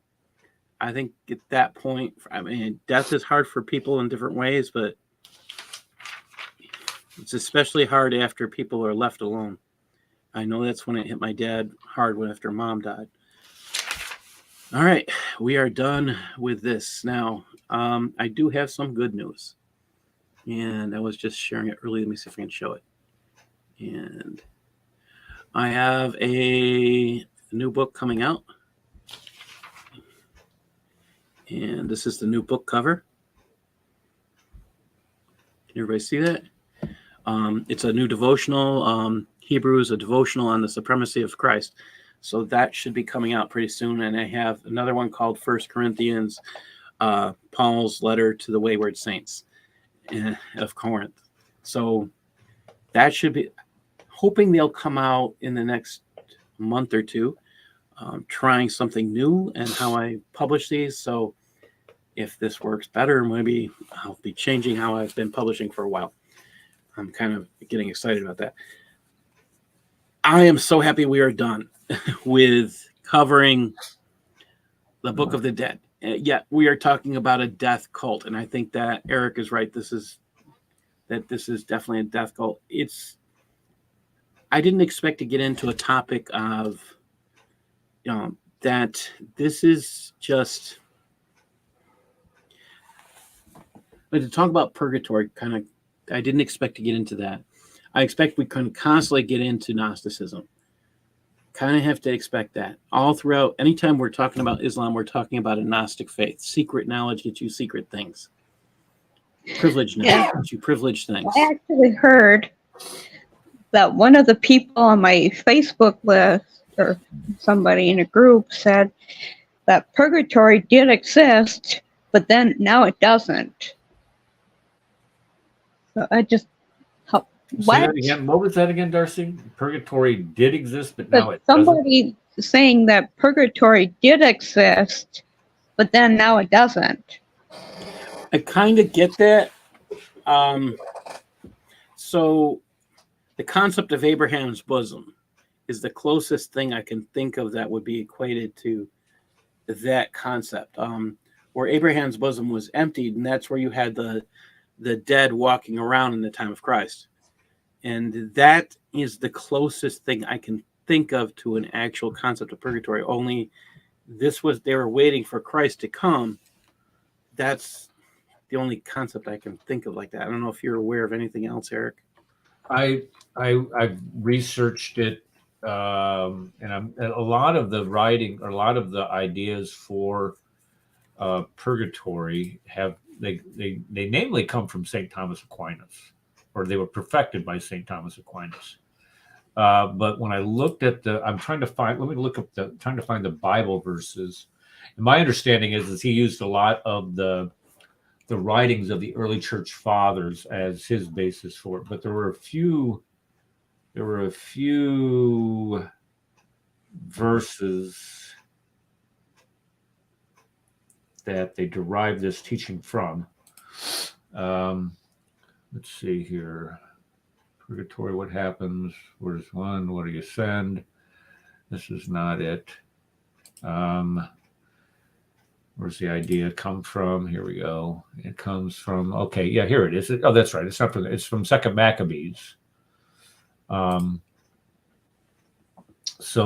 I think at that point, I mean, death is hard for people in different ways, but it's especially hard after people are left alone. I know that's when it hit my dad hard after mom died. All right, we are done with this. Now, I do have some good news. And I was just sharing it earlier. Let me see if I can show it. And I have a new book coming out. And this is the new book cover. Can everybody see that? It's a new devotional. Hebrews, a devotional on the supremacy of Christ. So that should be coming out pretty soon. And I have another one called 1 Corinthians, Paul's letter to the wayward saints of Corinth. So that should be, hoping they'll come out in the next month or two, trying something new and how I publish these. So if this works better, maybe I'll be changing how I've been publishing for a while. I'm kind of getting excited about that. I am so happy we are done with covering the Book of the Dead. Yet we are talking about a death cult, and I think that Eric is right. This is definitely a death cult. I didn't expect to get into a topic of, that this is just. But to talk about purgatory, I didn't expect to get into that. I expect we can constantly get into Gnosticism. Kind of have to expect that. All throughout, anytime we're talking about Islam, we're talking about a Gnostic faith. Secret knowledge gets you secret things. Privileged knowledge gets you privileged things. I actually heard that one of the people on my Facebook list, or somebody in a group, said that purgatory did exist, but then now it doesn't. So I just, Say that again. What was that again, Darcy? Purgatory did exist, but now it somebody doesn't? saying that purgatory did exist, but then now it doesn't. I kind of get that. So the concept of Abraham's bosom is the closest thing I can think of that would be equated to that concept, where Abraham's bosom was emptied, and that's where you had the dead walking around in the time of Christ. And that is the closest thing I can think of to an actual concept of purgatory. Only they were waiting for Christ to come. That's the only concept I can think of like that. I don't know if you're aware of anything else, Eric. I've researched it, and a lot of the writing, or a lot of the ideas for purgatory they namely come from St. Thomas Aquinas, or they were perfected by St. Thomas Aquinas. But when I looked at trying to find the Bible verses. And my understanding is he used a lot of the writings of the early church fathers as his basis for it. But there were a few verses that they derived this teaching from. Let's see here. Purgatory, what happens? Where's one? What do you send? This is not it. Where's the idea come from? Here we go. It comes from, okay, yeah, here it is. Oh, that's right. It's from Second Maccabees. So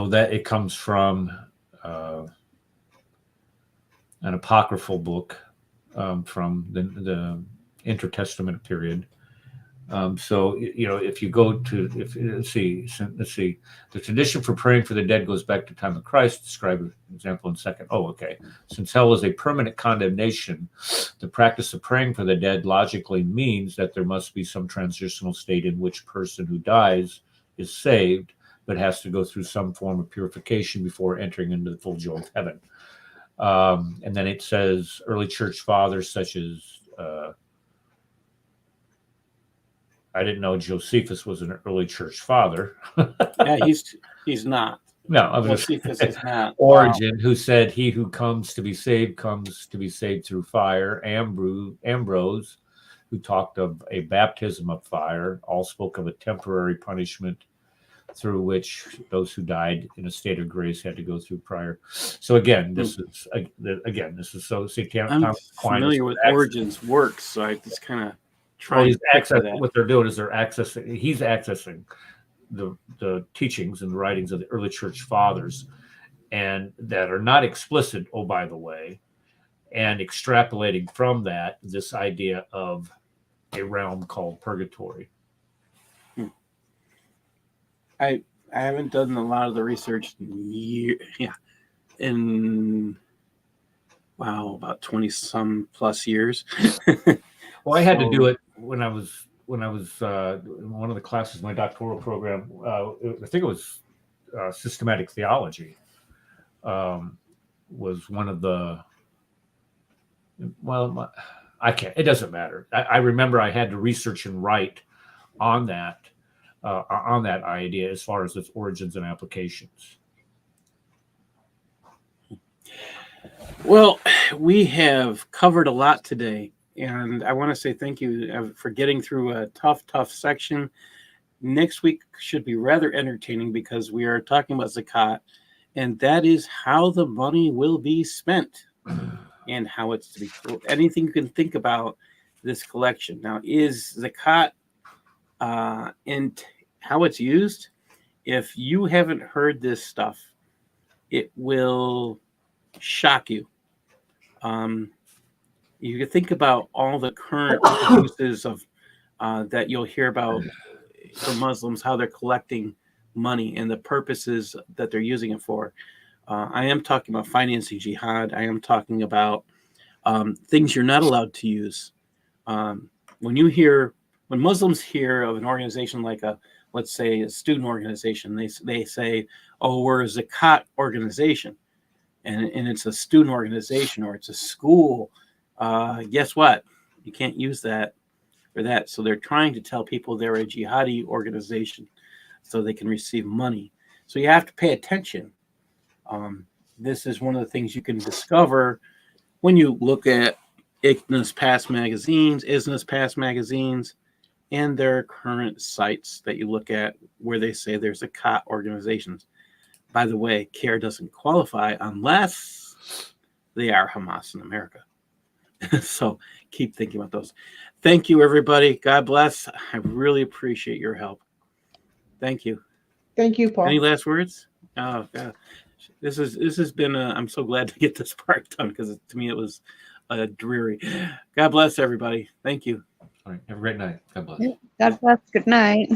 that it comes from an apocryphal book from the intertestament period. So if you go to let's see, the tradition for praying for the dead goes back to the time of Christ. Describe an example in second. Oh, okay. Since hell is a permanent condemnation, the practice of praying for the dead logically means that there must be some transitional state in which person who dies is saved, but has to go through some form of purification before entering into the full joy of heaven. And then it says early church fathers such as I didn't know Josephus was an early church father. Yeah, he's not. No, Josephus is not. Origen, who said, "He who comes to be saved through fire." Ambrose, who talked of a baptism of fire, all spoke of a temporary punishment through which those who died in a state of grace had to go through prior. So again, this is so. See, I'm familiar with Origen's works, so I just kind of try to access what they're doing is he's accessing the teachings and the writings of the early church fathers, and that are not explicit, oh, by the way, and extrapolating from that this idea of a realm called purgatory. I haven't done a lot of the research in about 20 some plus years. Well, I had to do it. when I was in one of the classes, my doctoral program, I think it was systematic theology, was one of the. Well, I can't. It doesn't matter. I remember I had to research and write on that idea as far as its origins and applications. Well, we have covered a lot today, and I want to say thank you for getting through a tough section. Next week should be rather entertaining because we are talking about zakat, and that is how the money will be spent and how it's to be. Anything you can think about this collection. Now, is zakat and how it's used? If you haven't heard this stuff, it will shock you. You can think about all the current uses of that you'll hear about for Muslims, how they're collecting money and the purposes that they're using it for. I am talking about financing jihad. I am talking about things you're not allowed to use. When Muslims hear of an organization like let's say a student organization, they say, oh, we're a zakat organization. And it's a student organization or it's a school, guess what? You can't use that for that. So they're trying to tell people they're a jihadi organization so they can receive money. So you have to pay attention. This is one of the things you can discover when you look at ISNA's past magazines, and their current sites that you look at where they say there's zakat organizations. By the way, CARE doesn't qualify unless they are Hamas in America. So keep thinking about those. Thank you, everybody. God bless. I really appreciate your help. Thank you. Thank you, Paul. Any last words? Oh, God. This has been I'm so glad to get this part done because to me it was dreary. God bless everybody. Thank you. All right. Have a great night. God bless. God bless. Good night.